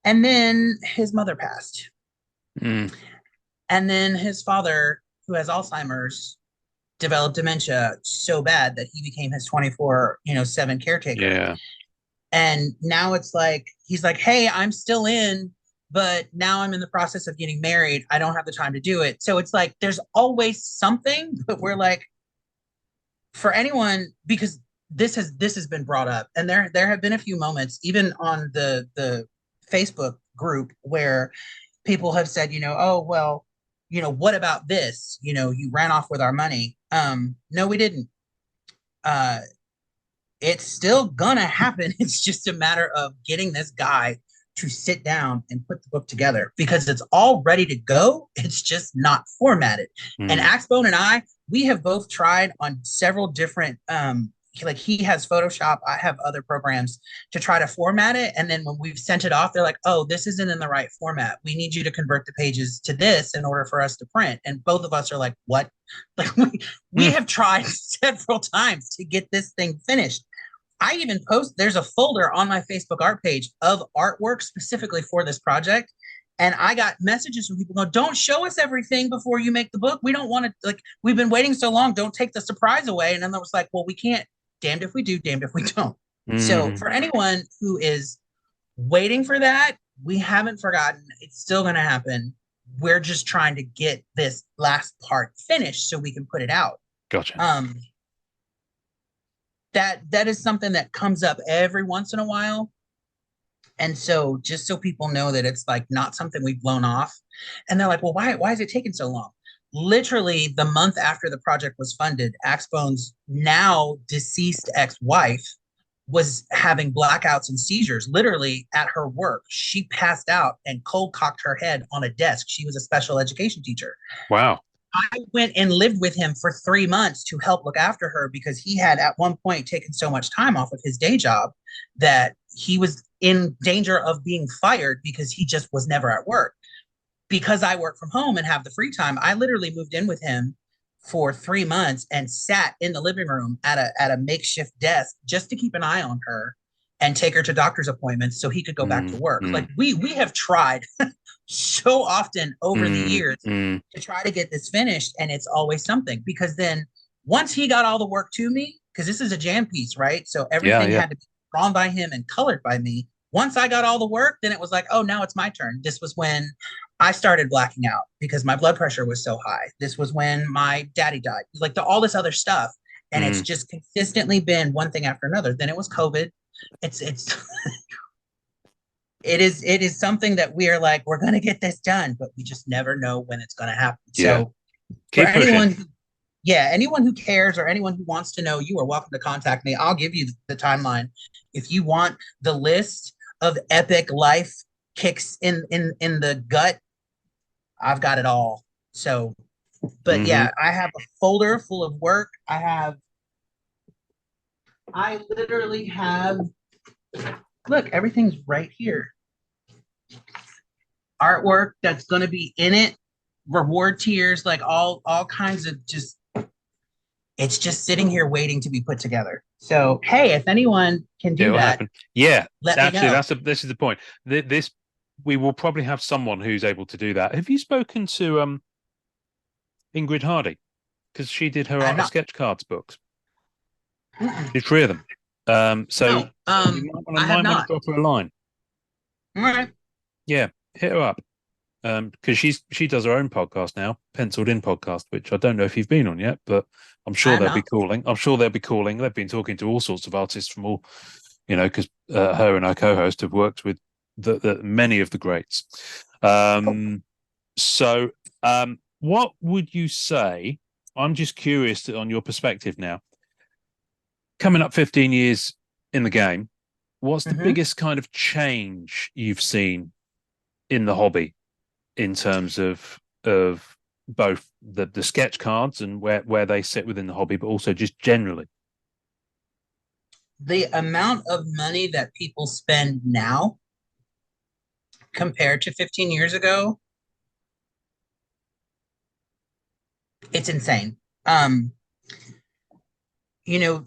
then his mother passed. Mm. And then his father, who has Alzheimer's, developed dementia so bad that he became his 24/7 caretaker. Yeah. And now it's like, he's like, hey, I'm still in, but now I'm in the process of getting married. I don't have the time to do it. So it's like, there's always something, but we're like, for anyone, because this has been brought up, and there have been a few moments, even on the Facebook group, where people have said, oh, well, what about this? You ran off with our money. No, we didn't. It's still gonna happen. It's just a matter of getting this guy to sit down and put the book together, because it's all ready to go. It's just not formatted. And Axbone and we have both tried on several different, like he has Photoshop, I have other programs to try to format it. And then when we've sent it off, they're like, oh, this isn't in the right format. We need you to convert the pages to this in order for us to print. And both of us are like, what? Like we have tried several times to get this thing finished. I even there's a folder on my Facebook art page of artwork specifically for this project. And I got messages from people going, don't show us everything before you make the book. We don't want to, like, we've been waiting so long. Don't take the surprise away. And then I was like, well, we can't. Damned if we do, damned if we don't. So for anyone who is waiting for that, we haven't forgotten. It's still going to happen. We're just trying to get this last part finished so we can put it out. Gotcha. That is something that comes up every once in a while. And so just so people know that it's like not something we've blown off. And they're like, well, why is it taking so long? Literally the month after the project was funded, Axbone's now deceased ex-wife was having blackouts and seizures literally at her work. She passed out and cold cocked her head on a desk. She was a special education teacher. Wow. I went and lived with him for 3 months to help look after her, because he had at one point taken so much time off of his day job that he was in danger of being fired because he just was never at work. Because I work from home and have the free time, I literally moved in with him for 3 months and sat in the living room at a makeshift desk just to keep an eye on her and take her to doctor's appointments so he could go back to work. Like we have tried so often over the years to try to get this finished, and it's always something. Because then once he got all the work to me, because this is a jam piece, right? So everything had to be drawn by him and colored by me. Once I got all the work, then it was like, oh, now it's my turn. This was when I started blacking out because my blood pressure was so high. This was when my daddy died. Like all this other stuff. And it's just consistently been one thing after another. Then it was COVID. It's it is something that we are like, we're going to get this done, but we just never know when it's going to happen. Yeah. So for Keep pushing. anyone who cares or anyone who wants to know, you are welcome to contact me. I'll give you the timeline. If you want the list of epic life kicks in the gut, I've got it all. So, but Hmm. yeah, I have a folder full of work. I literally have, look, everything's right here. Artwork that's going to be in it, reward tiers, like all kinds of just, it's just sitting here waiting to be put together. So, hey, if anyone can do It'll that, happen. Yeah, let me actually, know. this is the point. This we will probably have someone who's able to do that. Have you spoken to Ingrid Hardy? Because she did her I'm art of not. sketch cards books. Mm-mm. Did three of them. So No, you I have might want to not. drop her a line. All right. Yeah, hit her up. Because she does her own podcast now, Penciled In Podcast, which I don't know if you've been on yet, but I'm I sure have they'll be not. calling. I'm sure they'll be calling. They've been talking to all sorts of artists from all, because her and her co-host have worked with the many of the greats. So, what would you say? I'm just curious on your perspective now. Coming up 15 years in the game, what's the Mm-hmm. biggest kind of change you've seen in the hobby in terms of both the sketch cards and where they sit within the hobby, but also just generally? The amount of money that people spend now compared to 15 years ago, it's insane. Um, you know,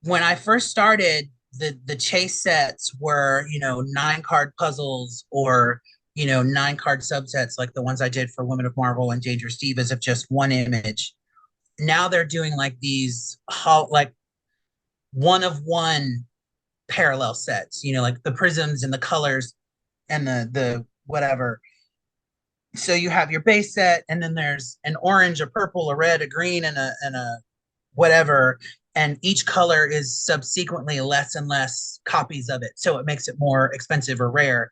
when I first started, the chase sets were, 9 card puzzles or, 9 card subsets like the ones I did for Women of Marvel and Dangerous Divas of just one image. Now they're doing like these like one of one parallel sets, like the prisms and the colors and the whatever. So you have your base set, and then there's an orange, a purple, a red, a green, and a whatever. And each color is subsequently less and less copies of it. So it makes it more expensive or rare.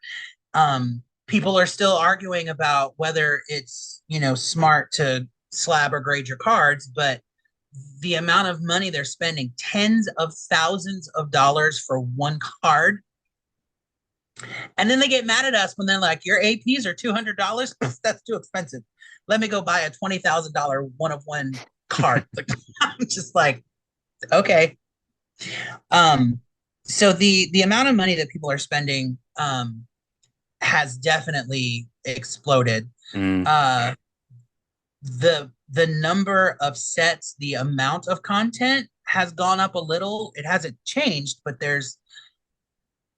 People are still arguing about whether it's, smart to slab or grade your cards, but the amount of money they're spending, tens of thousands of dollars for one card. And then they get mad at us when they're like, your APs are $200. That's too expensive. Let me go buy a $20,000 one of one card. Like, I'm just like, okay. Um, so the amount of money that people are spending has definitely exploded. Mm, Uh, the number of sets, the amount of content has gone up a little. It hasn't changed, but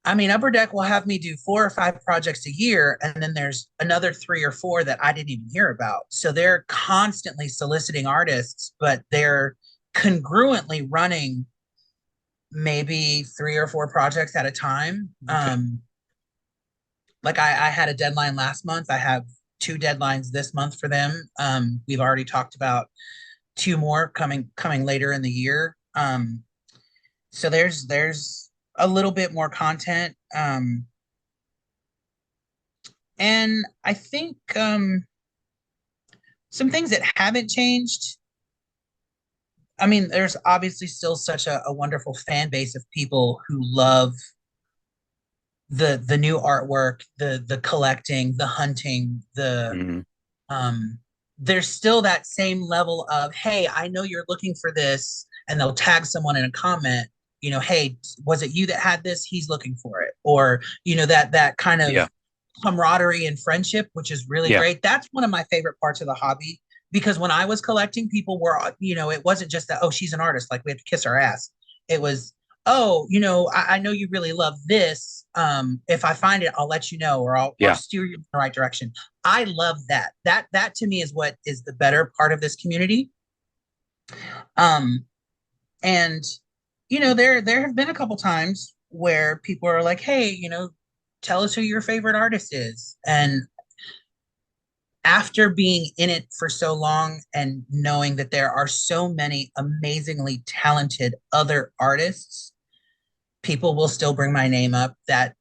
Upper Deck will have me do 4 or 5 projects a year, and then there's another 3 or 4 that I didn't even hear about. So they're constantly soliciting artists, but they're congruently running maybe 3 or 4 projects at a time. okay. Like I had a deadline last month. I have 2 deadlines this month for them. We've already talked about 2 more coming later in the year. So there's a little bit more content. And I think some things that haven't changed. I mean, there's obviously still such a wonderful fan base of people who love the new artwork, the collecting, the hunting, Mm, um there's still that same level of, hey, I know you're looking for this, and they'll tag someone in a comment, hey, was it you that had this? He's looking for it. Or, that kind of yeah, camaraderie and friendship, which is really yeah, great. That's one of my favorite parts of the hobby, because when I was collecting, people were, it wasn't just that, oh, she's an artist, like we have to kiss her ass. It was, oh, I know you really love this. If I find it, I'll let you know, or I'll yeah. steer you in the right direction. I love that. That to me is what is the better part of this community. Um, and there have been a couple times where people are like, hey, tell us who your favorite artist is. And after being in it for so long and knowing that there are so many amazingly talented other artists, people will still bring my name up. That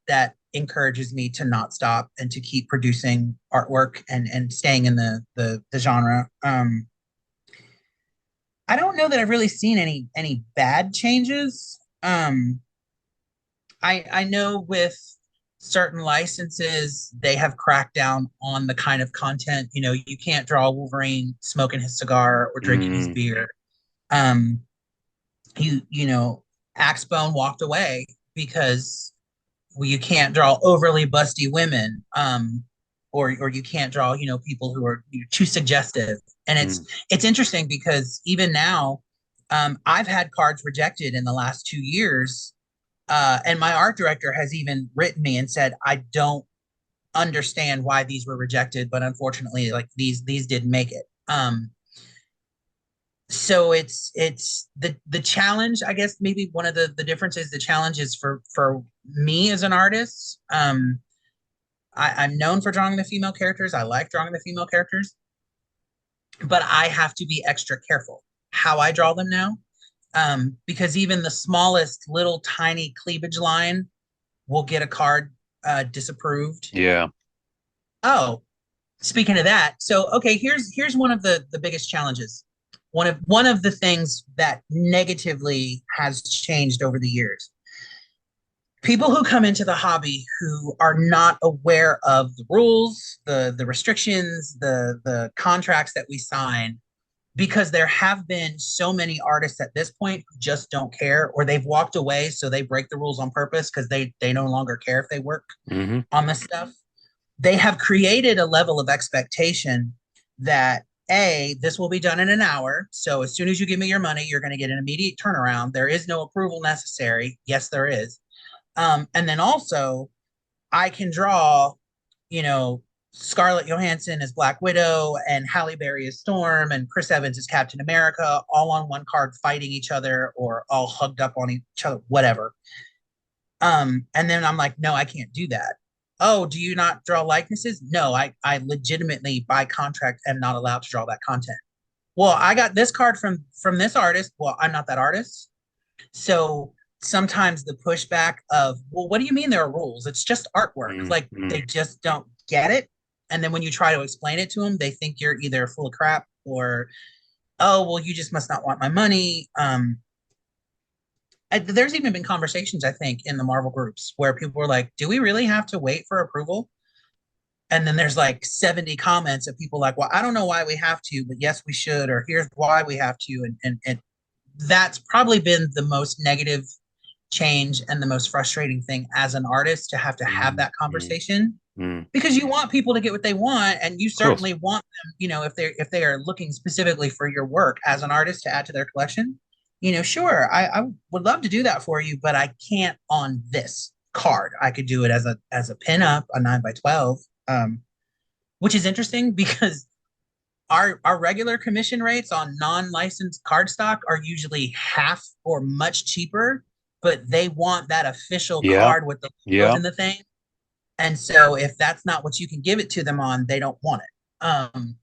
encourages me to not stop and to keep producing artwork and staying in the genre. I don't know that I've really seen any bad changes. I know with certain licenses, they have cracked down on the kind of content. You know, you can't draw Wolverine smoking his cigar or drinking his beer. Um, you know, Axbone walked away because you can't draw overly busty women, or you can't draw, you know, people who are too suggestive. And it's interesting because even now, I've had cards rejected in the last 2 years, and my art director has even written me and said, I don't understand why these were rejected, but unfortunately, like these didn't make it. So it's the challenge. I guess maybe one of the differences, the challenge is for me as an artist. I'm known for drawing the female characters. I like drawing the female characters, but I have to be extra careful how I draw them now, because even the smallest little tiny cleavage line will get a card disapproved. Yeah. Oh, speaking of that, so okay, here's one of the biggest challenges. One of the things that negatively has changed over the years. People who come into the hobby who are not aware of the rules, the restrictions, the contracts that we sign, because there have been so many artists at this point who just don't care, or they've walked away, so they break the rules on purpose because they no longer care if they work on this stuff. They have created a level of expectation that this will be done in an hour. So as soon as you give me your money, you're going to get an immediate turnaround. There is no approval necessary. Yes, there is. And then also, I can draw, you know, Scarlett Johansson as Black Widow and Halle Berry as Storm and Chris Evans as Captain America, all on one card fighting each other or all hugged up on each other, whatever. And then I'm like, no, I can't do that. Oh, do you not draw likenesses? No, I legitimately by contract am not allowed to draw that content. Well, I got this card from this artist. Well, I'm not that artist. So sometimes the pushback of, well, what do you mean there are rules? It's just artwork. Like they just don't get it. And then when you try to explain it to them, they think you're either full of crap or, oh, well, you just must not want my money. There's even been conversations, I think, in the Marvel groups where people were like, do we really have to wait for approval? And then there's like 70 comments of people like, well, I don't know why we have to, but yes, we should, or here's why we have to. And that's probably been the most negative change and the most frustrating thing as an artist, to have that conversation, because you want people to get what they want, and you certainly want them, you know, if they are looking specifically for your work as an artist to add to their collection, you know, sure, I would love to do that for you, but I can't on this card. I could do it as a pin-up, a 9x12, which is interesting because our regular commission rates on non-licensed cardstock are usually half or much cheaper, but they want that official card with the logos and the thing. And so if that's not what you can give it to them on, they don't want it.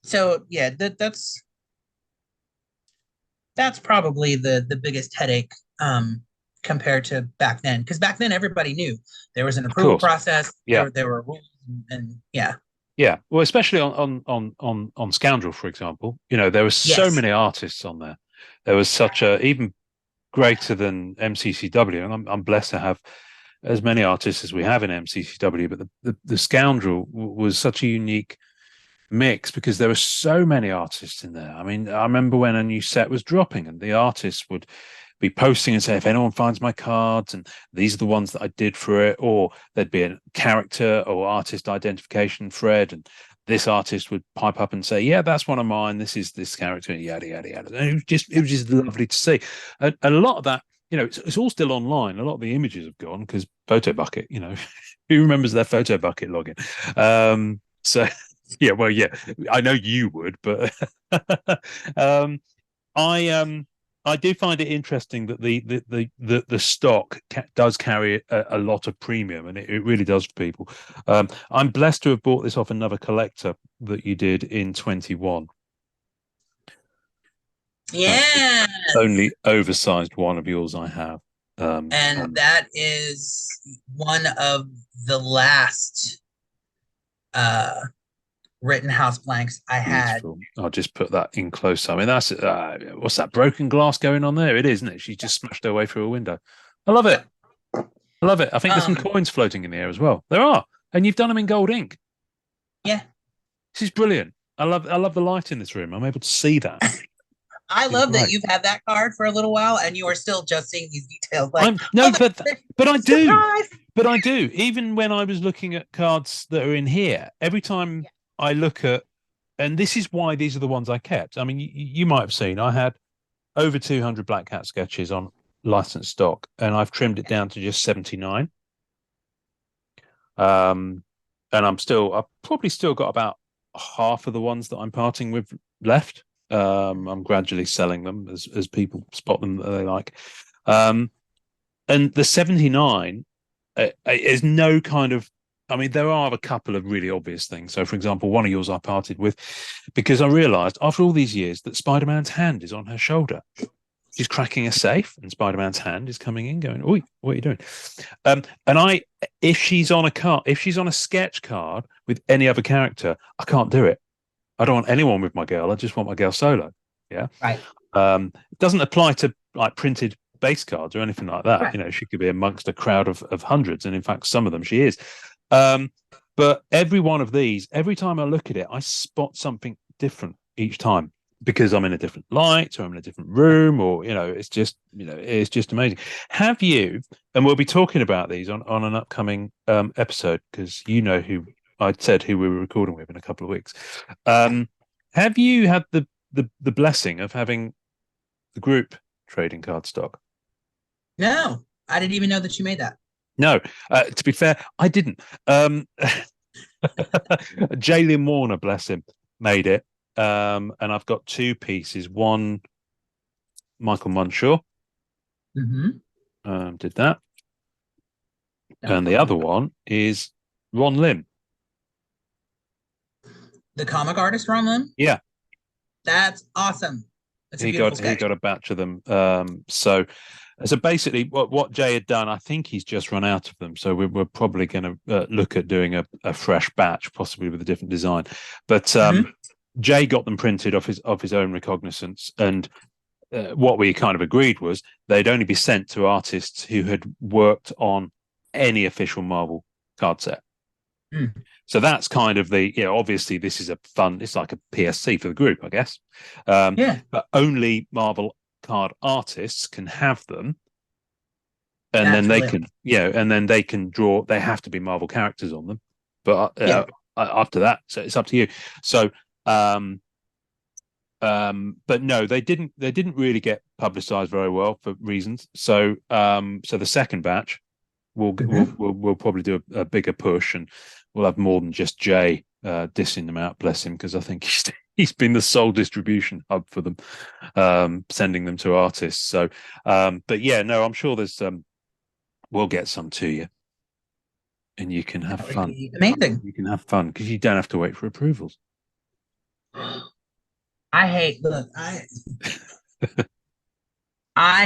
So yeah, that's probably the biggest headache, compared to back then, because back then everybody knew there was an approval process. There were rules, and yeah. Yeah, well, especially on Scoundrel, for example, you know, there were so many artists on there. There was such a, even greater than MCCW, and I'm blessed to have as many artists as we have in MCCW. But the Scoundrel was such a unique mix because there were so many artists in there. I mean, I remember when a new set was dropping, and the artists would be posting and say, if anyone finds my cards, and these are the ones that I did for it, or there'd be a character or artist identification thread, and this artist would pipe up and say, yeah, that's one of mine, this is this character, yada yada yada. And it was just lovely to see. And a lot of that, you know, it's all still online. A lot of the images have gone because Photobucket, you know, who remembers their Photobucket login? So yeah, well, yeah, I know you would, but I do find it interesting that the stock does carry a lot of premium, and it really does for people. I'm blessed to have bought this off another collector that you did in 21. Yeah, only oversized one of yours I have. And that is one of the last Rittenhouse blanks I had. Beautiful. I'll just put that in close. I mean, that's what's that broken glass going on there? It is, isn't it? She's just smashed her way through a window. I love it. Yep. I love it. I think there's some coins floating in the air as well. There are, and you've done them in gold ink. Yeah, this is brilliant. I love the light in this room. I'm able to see that. I love that you've had that card for a little while, and you are still just seeing these details. But I do. But I do. Even when I was looking at cards that are in here, every time I look at, and this is why these are the ones I kept. I mean, you might have seen I had over 200 Black Cat sketches on licensed stock, and I've trimmed it down to just 79. And I've probably still got about half of the ones that I'm parting with left. I'm gradually selling them as people spot them that they like. And the 79 is no kind of, I mean, there are a couple of really obvious things. So, for example, one of yours I parted with because I realized after all these years that Spider-Man's hand is on her shoulder. She's cracking a safe and Spider-Man's hand is coming in going, "Oi, what are you doing?" And if she's on a sketch card with any other character, I can't do it. I don't want anyone with my girl. I just want my girl solo. Yeah. Right. It doesn't apply to like printed base cards or anything like that. Right. You know, she could be amongst a crowd of hundreds. And in fact, some of them she is. But every one of these, every time I look at it, I spot something different each time because I'm in a different light or I'm in a different room or, it's just amazing. Have you, and we'll be talking about these on an upcoming episode because who I'd said who we were recording with in a couple of weeks. Have you had the blessing of having the group trading card stock? No, I didn't even know that you made that. No, to be fair, I didn't. Jalen Warner, bless him, made it. And I've got two pieces. One, Michael Munshaw did that. And the other one is Ron Lim. The comic artist Ron Lim? Yeah. That's awesome. That's he got a batch of them. So basically what Jay had done, I think he's just run out of them. So we're probably going to look at doing a fresh batch, possibly with a different design. But Jay got them printed off his own recognizance. And what we kind of agreed was they'd only be sent to artists who had worked on any official Marvel card set. So that's kind of obviously this is it's like a PSC for the group, I guess. But only Marvel card artists can have them. And then they can draw, they have to be Marvel characters on them. But after that, so it's up to you. So, but no, they didn't really get publicized very well for reasons. So, so the second batch, we'll probably do a bigger push and we'll have more than just Jay dissing them out, bless him, because I think he's been the sole distribution hub for them, sending them to artists. So, but yeah, no, I'm sure there's we'll get some to you, and you can have fun. Amazing. You can have fun because you don't have to wait for approvals. I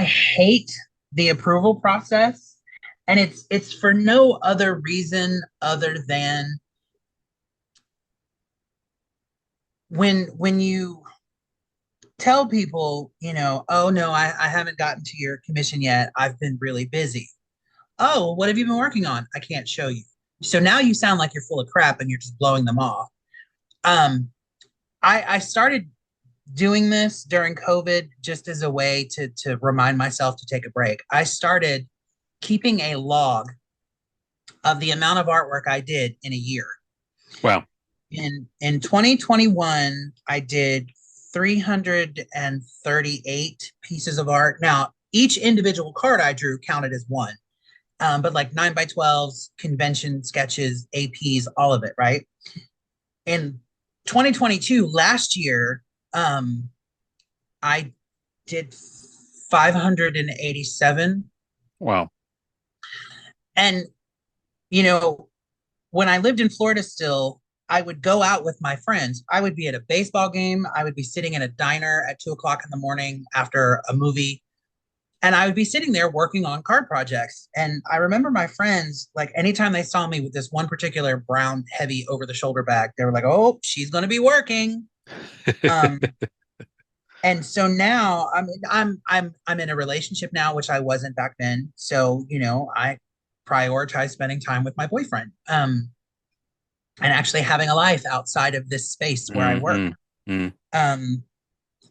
hate the approval process. And it's for no other reason other than when you tell people, oh no, I haven't gotten to your commission yet. I've been really busy. Oh, what have you been working on? I can't show you. So now you sound like you're full of crap and you're just blowing them off. I started doing this during COVID just as a way to remind myself to take a break. I started keeping a log of the amount of artwork I did in a year. Wow. In 2021, I did 338 pieces of art. Now, each individual card I drew counted as one. But like 9x12s, convention sketches, APs, all of it, right? In 2022, last year, I did 587. Wow. And, when I lived in Florida still, I would go out with my friends. I would be at a baseball game. I would be sitting in a diner at 2:00 in the morning after a movie. And I would be sitting there working on card projects. And I remember my friends, like anytime they saw me with this one particular brown, heavy over the shoulder bag, they were like, oh, she's going to be working. Um, and so now I'm in a relationship now, which I wasn't back then. So, I prioritize spending time with my boyfriend. And actually having a life outside of this space where I work. Um,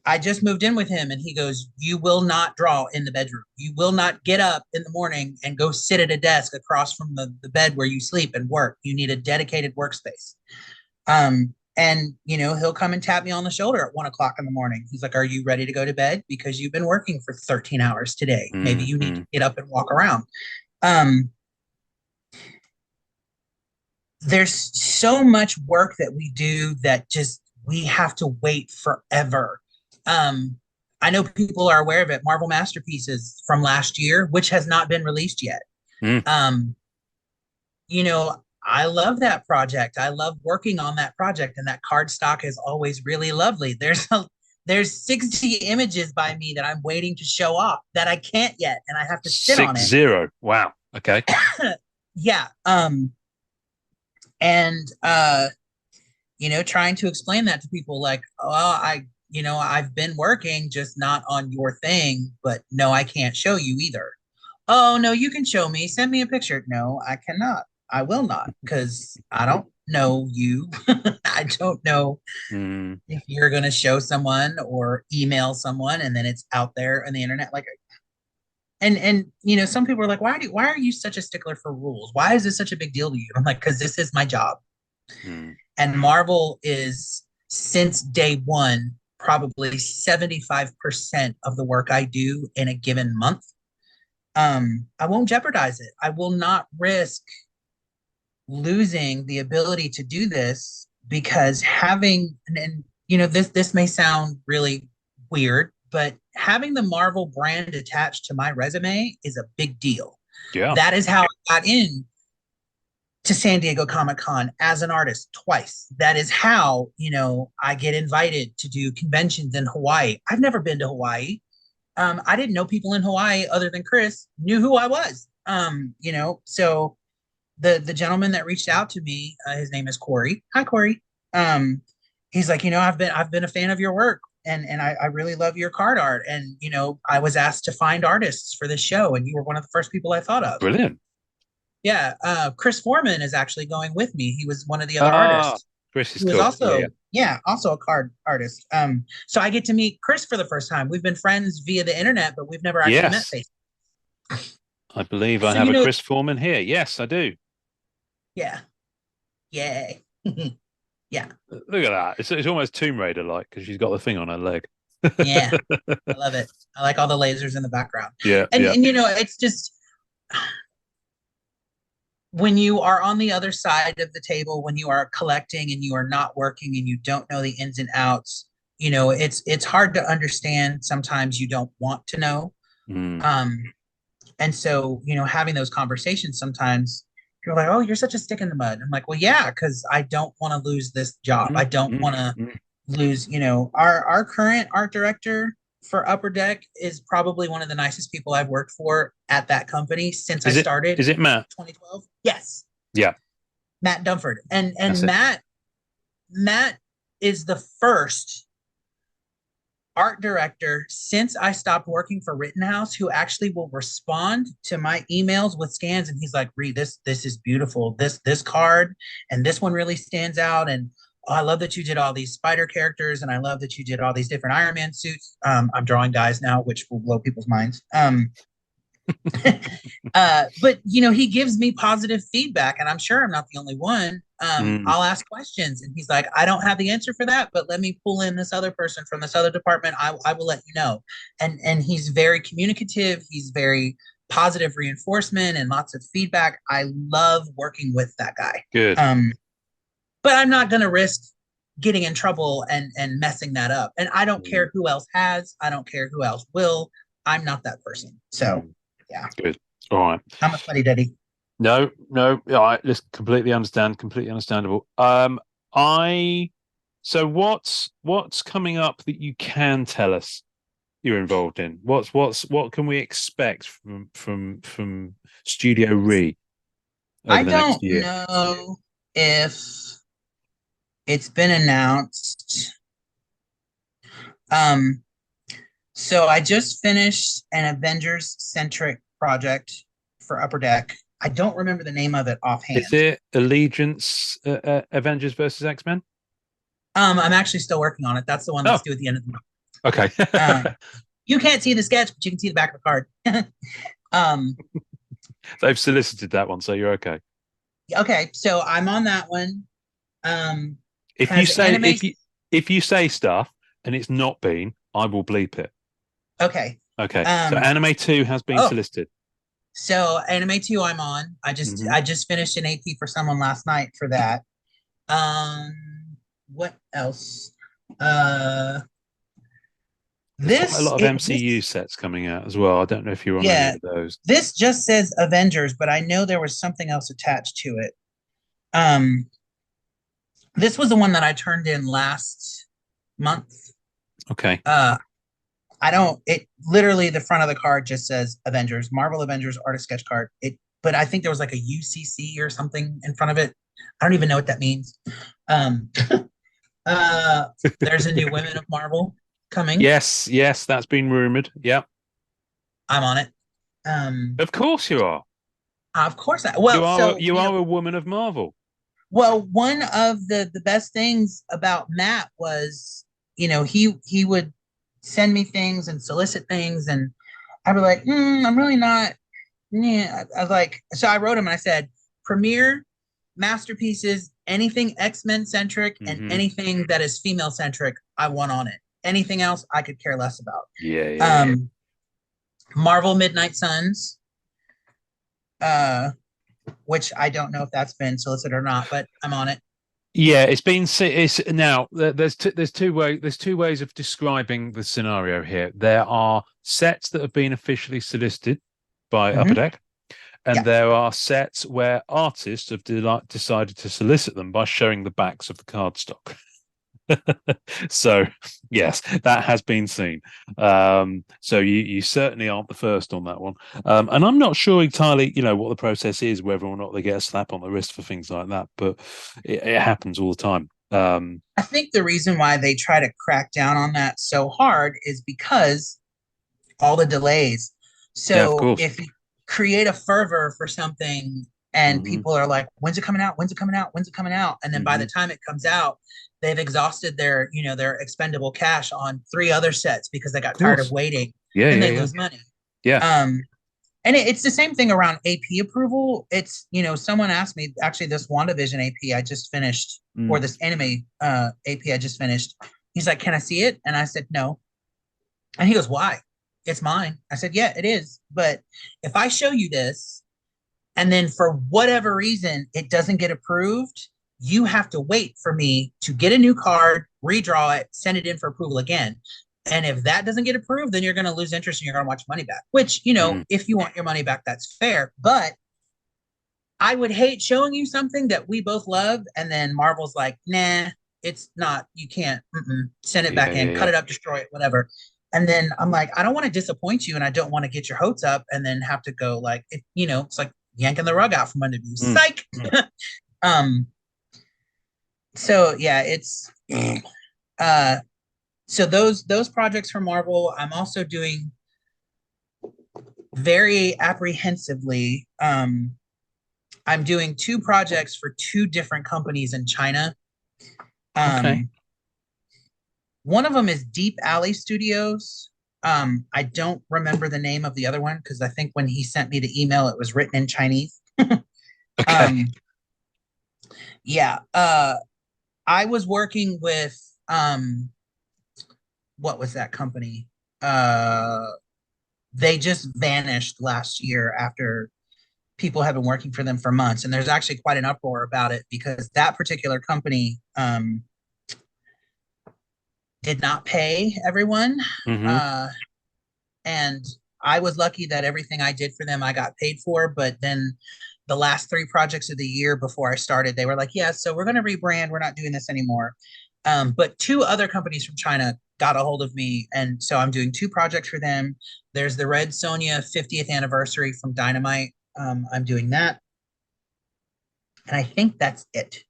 I just moved in with him and he goes, you will not draw in the bedroom. You will not get up in the morning and go sit at a desk across from the bed where you sleep and work. You need a dedicated workspace. And he'll come and tap me on the shoulder at 1 o'clock in the morning. He's like, are you ready to go to bed? Because you've been working for 13 hours today. Maybe you need to get up and walk around. There's so much work that we do that just we have to wait forever. I know people are aware of it. Marvel Masterpieces from last year, which has not been released yet. I love that project. I love working on that project, and that card stock is always really lovely. There's 60 images by me that I'm waiting to show off that I can't yet, and I have to sit on it. 60. Wow. Okay. Yeah. And trying to explain that to people like, I've been working just not on your thing, but no, I can't show you either. Oh, no, you can show me. Send me a picture. No, I cannot. I will not, because I don't know you. I don't know if you're going to show someone or email someone and then it's out there on the internet. Like, and some people are like, why are you such a stickler for rules? Why is this such a big deal to you? I'm like, because this is my job. And Marvel is, since day one, probably 75% of the work I do in a given month. I won't jeopardize it. I will not risk losing the ability to do this, because having, and this may sound really weird, but having the Marvel brand attached to my resume is a big deal. Yeah. That is how I got in to San Diego Comic-Con as an artist twice. That is how, I get invited to do conventions in Hawaii. I've never been to Hawaii. I didn't know people in Hawaii other than Chris knew who I was. So the gentleman that reached out to me, his name is Corey. Hi, Corey. He's like, I've been a fan of your work, and I really love your card art. And, I was asked to find artists for this show, and you were one of the first people I thought of. Brilliant. Yeah. Chris Foreman is actually going with me. He was one of the other artists. Chris is He was cool. also, also a card artist. So I get to meet Chris for the first time. We've been friends via the internet, but we've never actually met face. I believe I have a Chris Foreman here. Yes, I do. Yeah. Yay. Yeah. Look at that. It's almost Tomb Raider like, because she's got the thing on her leg. Yeah. I love it. I like all the lasers in the background. Yeah. And it's just, when you are on the other side of the table, when you are collecting and you are not working and you don't know the ins and outs, it's hard to understand. Sometimes you don't want to know. And so, having those conversations, sometimes you're like, oh, you're such a stick in the mud. I'm like, well, yeah, because I don't want to lose this job. I don't want to lose, our current art director for Upper Deck is probably one of the nicest people I've worked for at that company since I started. Is it Matt? 2012? Yes. Yeah. Matt Dunford. And Matt is the first art director since I stopped working for Rittenhouse who actually will respond to my emails with scans, and he's like, Ree, this is beautiful. This card and this one really stands out, and I love that you did all these spider characters, and I love that you did all these different Iron Man suits. I'm drawing guys now, which will blow people's minds. But he gives me positive feedback, and I'm sure I'm not the only one. I'll ask questions, and he's like, I don't have the answer for that, but let me pull in this other person from this other department. I will let you know. And he's very communicative. He's very positive reinforcement and lots of feedback. I love working with that guy. Good. But I'm not going to risk getting in trouble and messing that up. And I don't care who else has. I don't care who else will. I'm not that person. So, yeah. Good. All right. I'm a fuddy duddy. No. All right. Let's completely understand. Completely understandable. So what's coming up that you can tell us? you're involved in? What can we expect from Studio Re over I the next don't year? know if it's been announced. Um, so I just finished an Avengers centric project for Upper Deck. I don't remember the name of it Is offhand. it Allegiance Avengers versus X-Men? I'm actually still working on it. That's the one Oh, that's due at the end of the month. okay. You can't see the sketch, but you can see the back of the card. um, They've solicited that one, so you're okay. okay, so I'm on that one. Um, If you has say anime? if you say stuff and it's not been, I will bleep it. Okay. Okay. So Um, Anime 2 has been oh, solicited. so anime two I'm on. Hmm. I just finished an AP for someone last night for that. Um, what else? Uh, There's quite a lot of this MCU sets coming out as well. I don't know if you're on any yeah, of those. this just says Avengers, but I know there was something else attached to it. Um, this was the one that I turned in last month. Okay. Uh, I don't. It literally the front of the card just says Avengers, Marvel Avengers artist sketch card. But I think there was like a UCC or something in front of it. I don't even know what that means. Um, uh, there's a new Women of Marvel coming. Yes, yes, that's been rumored. Yeah. I'm on it. Um, Of course you are. of course. Well, so You are a woman of Marvel. well, one of the best things about Matt was, he would send me things and solicit things, and I'd be like, I'm really not. Yeah, I was like, so I wrote him and I said, premiere masterpieces, anything X-Men centric and Hmm. anything that is female centric, I want on it. Anything else, I could care less about. Yeah, yeah, yeah. Um, Marvel Midnight Suns, uh, which I don't know if that's been solicited or not, but I'm on it. Yeah, it's now there's two ways of describing the scenario here. There are sets that have been officially solicited by Upper Mm-hmm. Deck, and Yeah. there are sets where artists have decided to solicit them by showing the backs of the cardstock. So yes, that has been seen. So you certainly aren't the first on that one. And I'm not sure entirely, what the process is, whether or not they get a slap on the wrist for things like that, but it happens all the time. I think the reason why they try to crack down on that so hard is because all the delays. Yeah, of So course. if you create a fervor for something and Hmm. people are like, when's it coming out? When's it coming out? When's it coming out? And then by the Hmm. time it comes out, they've exhausted their expendable cash on three other sets because they Of got tired of course. waiting Yeah, and yeah, they yeah, lose money. yeah. Um, and it's the same thing around AP approval. It's, someone asked me, actually, this WandaVision AP I just finished, or Mm. this anime AP I just finished. He's like, can I see it? And I said, no. And he goes, why? It's mine. I said, yeah, it is. But if I show you this and then for whatever reason it doesn't get approved, you have to wait for me to get a new card, redraw it, send it in for approval again. And if that doesn't get approved, then you're going to lose interest and you're going to want your money back, which, Mm. if you want your money back, that's fair. But I would hate showing you something that we both love. And then Marvel's like, nah, it's not, you can't send it Yeah, back yeah, in, cut yeah. it up, destroy it, whatever. And then I'm like, I don't want to disappoint you and I don't want to get your hopes up and then have to go like, it's like yanking the rug out from under you. Mm. Psych. um, so yeah, it's, uh, so those projects for Marvel, I'm also doing very apprehensively. I'm doing two projects for two different companies in China. Okay. Um, one of them is Deep Alley Studios. I don't remember the name of the other one because I think when he sent me the email, it was written in Chinese. Okay. um, yeah. I was working with what was that company? Uh, they just vanished last year after people have been working for them for months, and there's actually quite an uproar about it because that particular company did not pay everyone. Hmm. Uh, and I was lucky that everything I did for them I got paid for. But then the last three projects of the year before I started, they were like, "Yeah, so we're going to rebrand. We're not doing this anymore." But two other companies from China got a hold of me, and so I'm doing two projects for them. There's the Red Sonja 50th anniversary from Dynamite. I'm doing that, and I think that's it.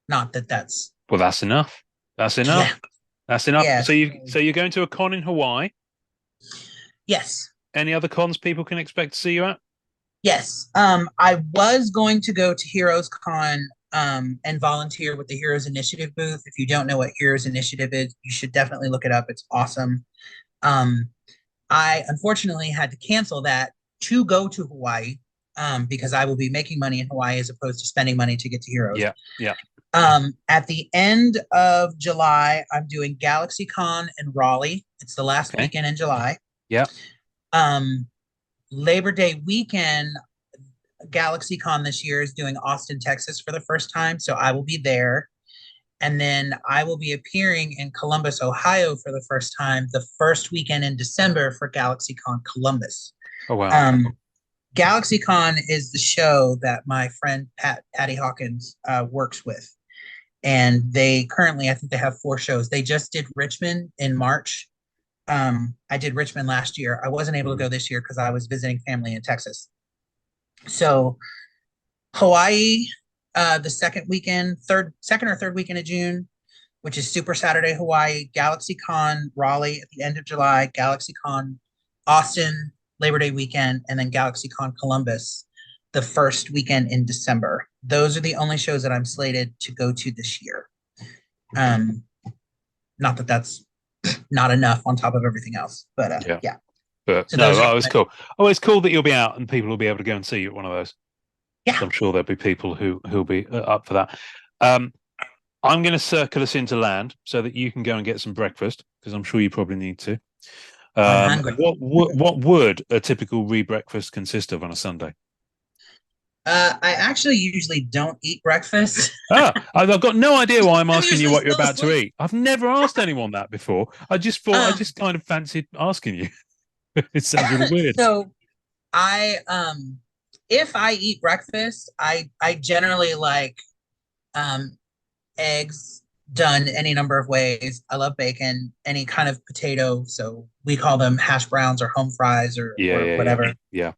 Not that that's Well, that's enough. That's yeah, enough. That's enough. yeah. So you're going to a con in Hawaii. Yes, Any other cons people can expect to see you at? yes. I was going to go to Heroes Con and volunteer with the Heroes Initiative booth. If you don't know what Heroes Initiative is, you should definitely look it up. It's awesome. Um, I unfortunately had to cancel that to go to Hawaii because I will be making money in Hawaii as opposed to spending money to get to Heroes. Yeah, yeah. At the end of July, I'm doing GalaxyCon in Raleigh. It's the last Okay. weekend in July. Yeah. Um, Labor Day weekend, GalaxyCon this year is doing Austin, Texas for the first time. So I will be there. And then I will be appearing in Columbus, Ohio for the first time, the first weekend in December for GalaxyCon Columbus. Oh wow. Okay. GalaxyCon is the show that my friend Patty Hawkins works with. And they currently, I think they have 4 shows. They just did Richmond in March. I did Richmond last year. I wasn't able to go this year because I was visiting family in Texas. So Hawaii, the second or third weekend of June, which is Super Saturday Hawaii, GalaxyCon Raleigh at the end of July, GalaxyCon Austin Labor Day weekend, and then GalaxyCon Columbus the first weekend in December. Those are the only shows that I'm slated to go to this year. Not that that's not enough on top of everything else, but yeah. But So no, those are it's cool. Oh, it's cool that you'll be out and people will be able to go and see you at one of those. yeah. So I'm sure there'll be people who'll be up for that. I'm going to circle us into land so that you can go and get some breakfast because I'm sure you probably need to. I'm hungry. What would a typical re-breakfast consist of on a Sunday? I actually usually don't eat breakfast. I've got no idea why I'm I'm asking you usually what you're still about to asleep. eat. I've never asked anyone that before. I just thought I just kind of fancied asking you. It sounds really weird. So I if I eat breakfast, I generally like um eggs done any number of ways. I love bacon, any kind of potato. So we call them hash browns or home fries or whatever. Yeah.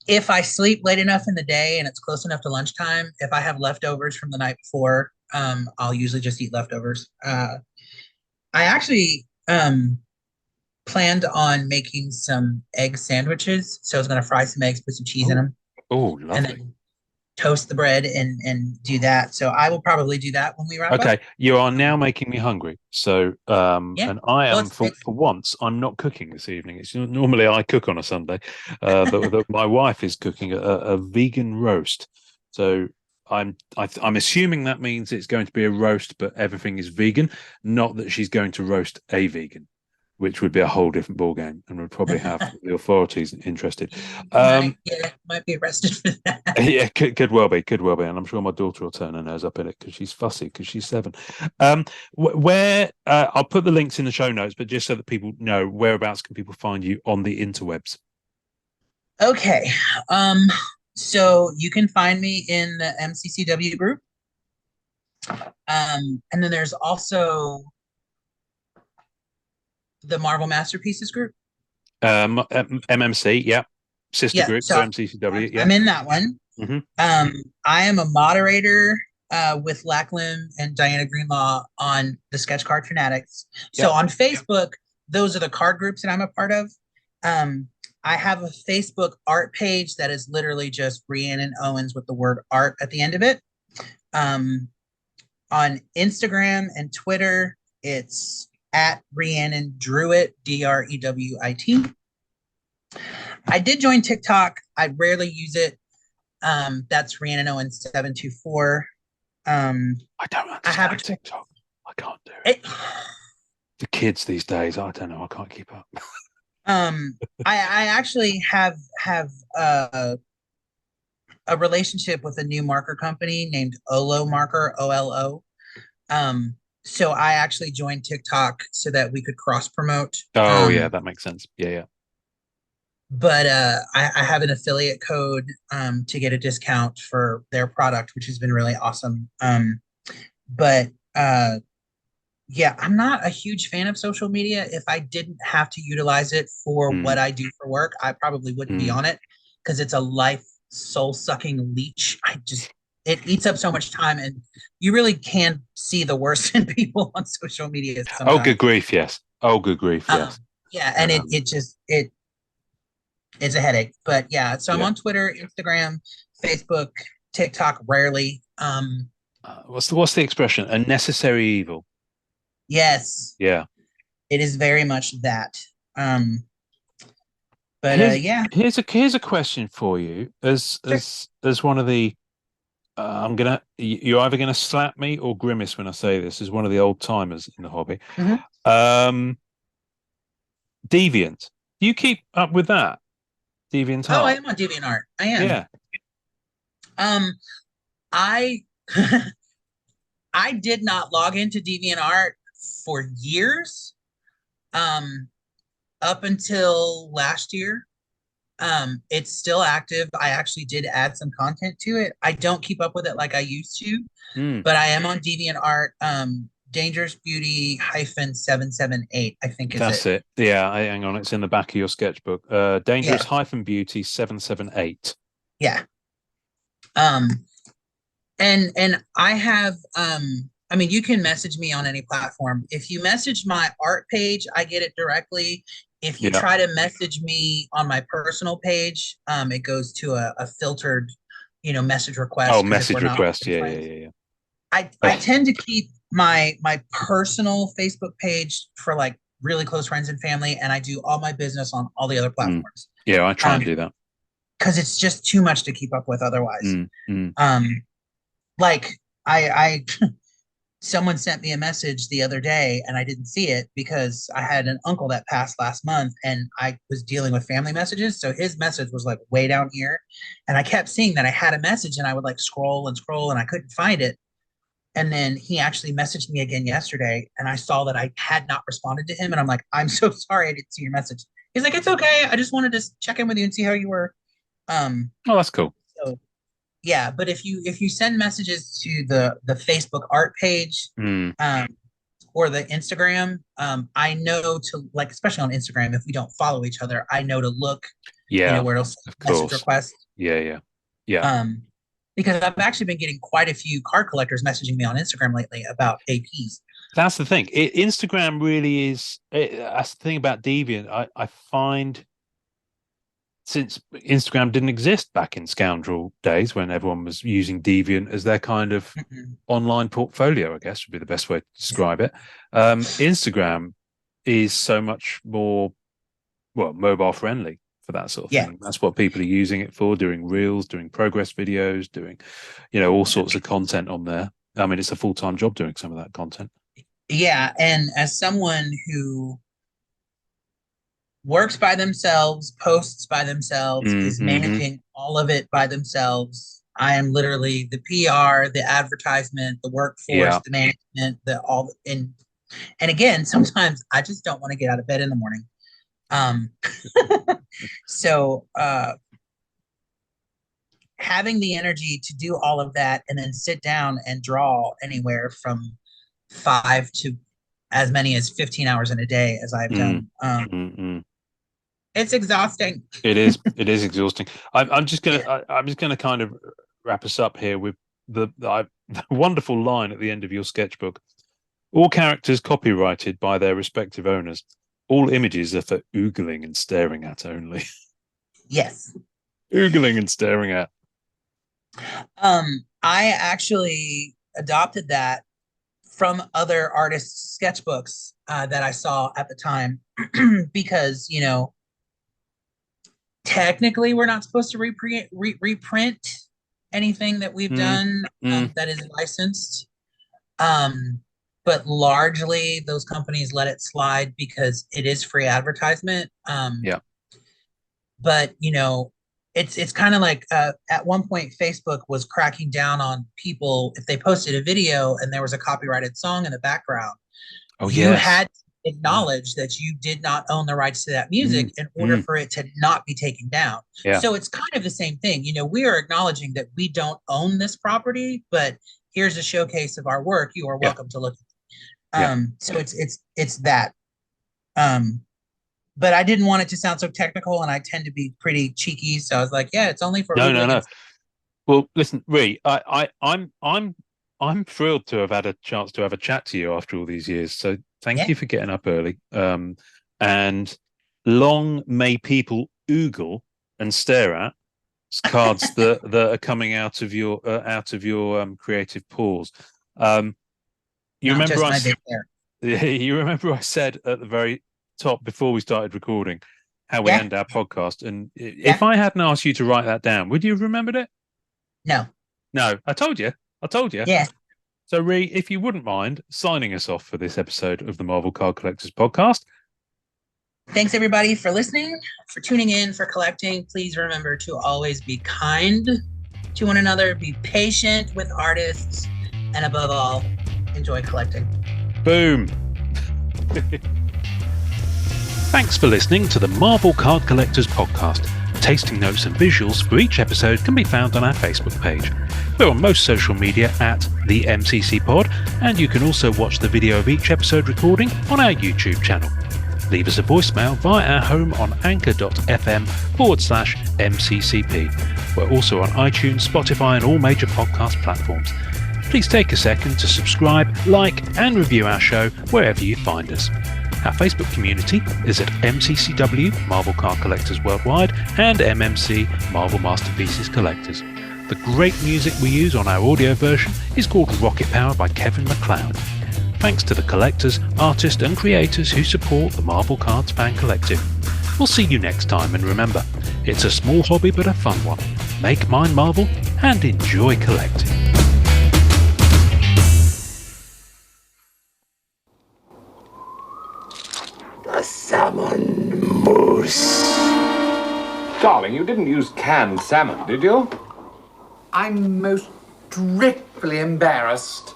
If I sleep late enough in the day and it's close enough to lunchtime, if I have leftovers from the night before, I'll usually just eat leftovers. I actually planned on making some egg sandwiches. So I was going to fry some eggs, put some cheese in them, Oh, and lovely. then toast the bread and do that. So I will probably do that when we wrap up. Okay, you are now making me hungry. So, Yeah. and I Well, am for once, I'm not cooking this evening. It's normally I cook on a Sunday, but my wife is cooking a vegan roast. So I'm assuming that means it's going to be a roast, but everything is vegan. Not that she's going to roast a vegan, which would be a whole different ballgame and would probably have the authorities interested. might be arrested for that. Yeah, could well be, and I'm sure my daughter will turn her nose up in it because she's fussy because she's 7. Where I'll put the links in the show notes, but just so that people know whereabouts can people find you on the interwebs. Okay, so you can find me in the MCCW group, and then there's also the Marvel Masterpieces group. MMC, yeah, sister group, so MCCW, yeah. I'm in that one. Mm-hmm. I am a moderator with Lackland and Diana Greenlaw on the Sketch Card Fanatics. So on Facebook, those are the card groups that I'm a part of. I have a Facebook art page that is literally just Rhiannon Owens with the word art at the end of it. On Instagram and Twitter, it's at Rhiannon Druitt, Drewit. I did join TikTok. I rarely use it. That's Rhiannon Owens 724. I don't understand TikTok. I can't do it. The kids these days, I don't know. I can't keep up. I actually have a relationship with a new marker company named Olo Marker, OLO. So I actually joined TikTok so that we could cross promote. Oh yeah, that makes sense. Yeah. But I have an affiliate code to get a discount for their product, which has been really awesome. But yeah, I'm not a huge fan of social media. If I didn't have to utilize it for Mm, what I do for work, I probably wouldn't be mm. on it because it's a life soul sucking leech. It eats up so much time, and you really can see the worst in people on social media Oh, good sometimes. grief, yes. Oh, good grief, yes. Yeah, and Um, it's a headache. But yeah, so I'm yeah. on Twitter, Instagram, Facebook, TikTok rarely. What's the expression? A necessary evil. Yes, Yeah. it is very much that. Um, but Here's yeah, here's a question for you. sure. As one of the you're either gonna slap me or grimace when I say this, as one of the old timers in the hobby. Mhm. Um, Deviant. Do you keep up with that? Deviant Oh, I Art. am on DeviantArt. I am. Yeah. Um, I I did not log into DeviantArt for years. Um, up until last year. It's still active. I actually did add some content to it. I don't keep up with it like I used to, Mm, but I am on DeviantArt. Dangerous Beauty hyphen 778, I think is it. that's it. Yeah, hang on, it's in the back of your sketchbook. Dangerous Yeah, hyphen beauty 778. yeah. Um, and I have I mean, you can message me on any platform. If you message my art page, I get it directly. If you Yeah. try to message me on my personal page, it goes to a filtered, message Oh, request because if we're message not request. already Yeah, friends. yeah, I yeah, tend to keep my personal Facebook page for like really close friends and family, and I do all my business on all the other Mm. platforms. Yeah, I try and do that. Because it's just too much to keep up with otherwise. Mm, mm. Um, like I someone sent me a message the other day and I didn't see it because I had an uncle that passed last month and I was dealing with family messages. So his message was like way down here. And I kept seeing that I had a message and I would like scroll and scroll and I couldn't find it. And then he actually messaged me again yesterday and I saw that I had not responded to him. And I'm like, I'm so sorry I didn't see your message. He's like, it's okay. I just wanted to check in with you and see how you were. Um, Oh, that's cool. so yeah, but if you send messages to the Facebook art page, Mm. um, or the Instagram, I know to like, especially on Instagram, if we don't follow each other, I know to look, Yeah, where it'll say of message course. request. Yeah, yeah, yeah. Um, because I've actually been getting quite a few card collectors messaging me on Instagram lately about APs. That's the thing. Instagram really is. That's the thing about Deviant. I find since Instagram didn't exist back in Scoundrel days when everyone was using Deviant as their kind of Mhm. online portfolio, I guess would be the best way to describe it. Instagram is so much more, well, mobile friendly for that sort of Yeah, thing. That's what people are using it for, doing reels, doing progress videos, doing, all sorts of content on there. I mean, it's a full-time job doing some of that content. yeah, and as someone who works by themselves, posts by themselves, is Mm-hmm. managing all of it by themselves. I am literally the PR, the advertisement, the workforce, Yeah. the management, the all and again, sometimes I just don't want to get out of bed in the morning. Um so having the energy to do all of that and then sit down and draw anywhere from 5 to as many as 15 hours in a day as I've Mm, done. mm, mm. It's exhausting. It is. It is exhausting. I'm just gonna. Yeah. I'm just gonna kind of wrap us up here with the wonderful line at the end of your sketchbook. All characters copyrighted by their respective owners. All images are for oogling and staring at only. Yes. Oogling and staring at. I actually adopted that from other artists' sketchbooks that I saw at the time because, technically we're not supposed to reprint anything that we've Mm, done mm, that is licensed. Um, but largely those companies let it slide because it is free advertisement. yeah. But it's kind of like at one point Facebook was cracking down on people if they posted a video and there was a copyrighted song in the background. Oh You yes. had to acknowledge that you did not own the rights to that music Mm, in order mm, for it to not be taken down. yeah. So it's kind of the same thing. We are acknowledging that we don't own this property, but here's a showcase of our work. You are welcome to look. So it's that. But I didn't want it to sound so technical, and I tend to be pretty cheeky. So I was like, yeah, it's only for No. Well, listen, Rhi, I'm thrilled to have had a chance to have a chat to you after all these years. So thank you for getting up early. And long may people oogle and stare at cards that are coming out of your creative pores. You Not remember just my big hair. you remember I said at the very top before we started recording how we end our podcast, and if I hadn't asked you to write that down, would you have remembered it? No, I told you. Yeah. So, Rhi, if you wouldn't mind signing us off for this episode of the Marvel Card Collectors Podcast. Thanks, everybody, for listening, for tuning in, for collecting. Please remember to always be kind to one another, be patient with artists, and above all, enjoy collecting. Boom. Thanks for listening to the Marvel Card Collectors Podcast. Tasting notes and visuals for each episode can be found on our Facebook page. We're on most social media at the MCC Pod, and you can also watch the video of each episode recording on our YouTube channel. Leave us a voicemail via our home on anchor.fm/MCCP. We're also on iTunes, Spotify, and all major podcast platforms. Please take a second to subscribe, like, and review our show wherever you find us. Our Facebook community is at MCCW, Marvel Card Collectors Worldwide, and MMC, Marvel Masterpieces Collectors. The great music we use on our audio version is called Rocket Power by Kevin MacLeod. Thanks to the collectors, artists, and creators who support the Marvel Cards Fan Collective. We'll see you next time, and remember, it's a small hobby but a fun one. Make mine Marvel and enjoy collecting. The salmon mousse. Darling, you didn't use canned salmon, did you? I'm most dreadfully embarrassed.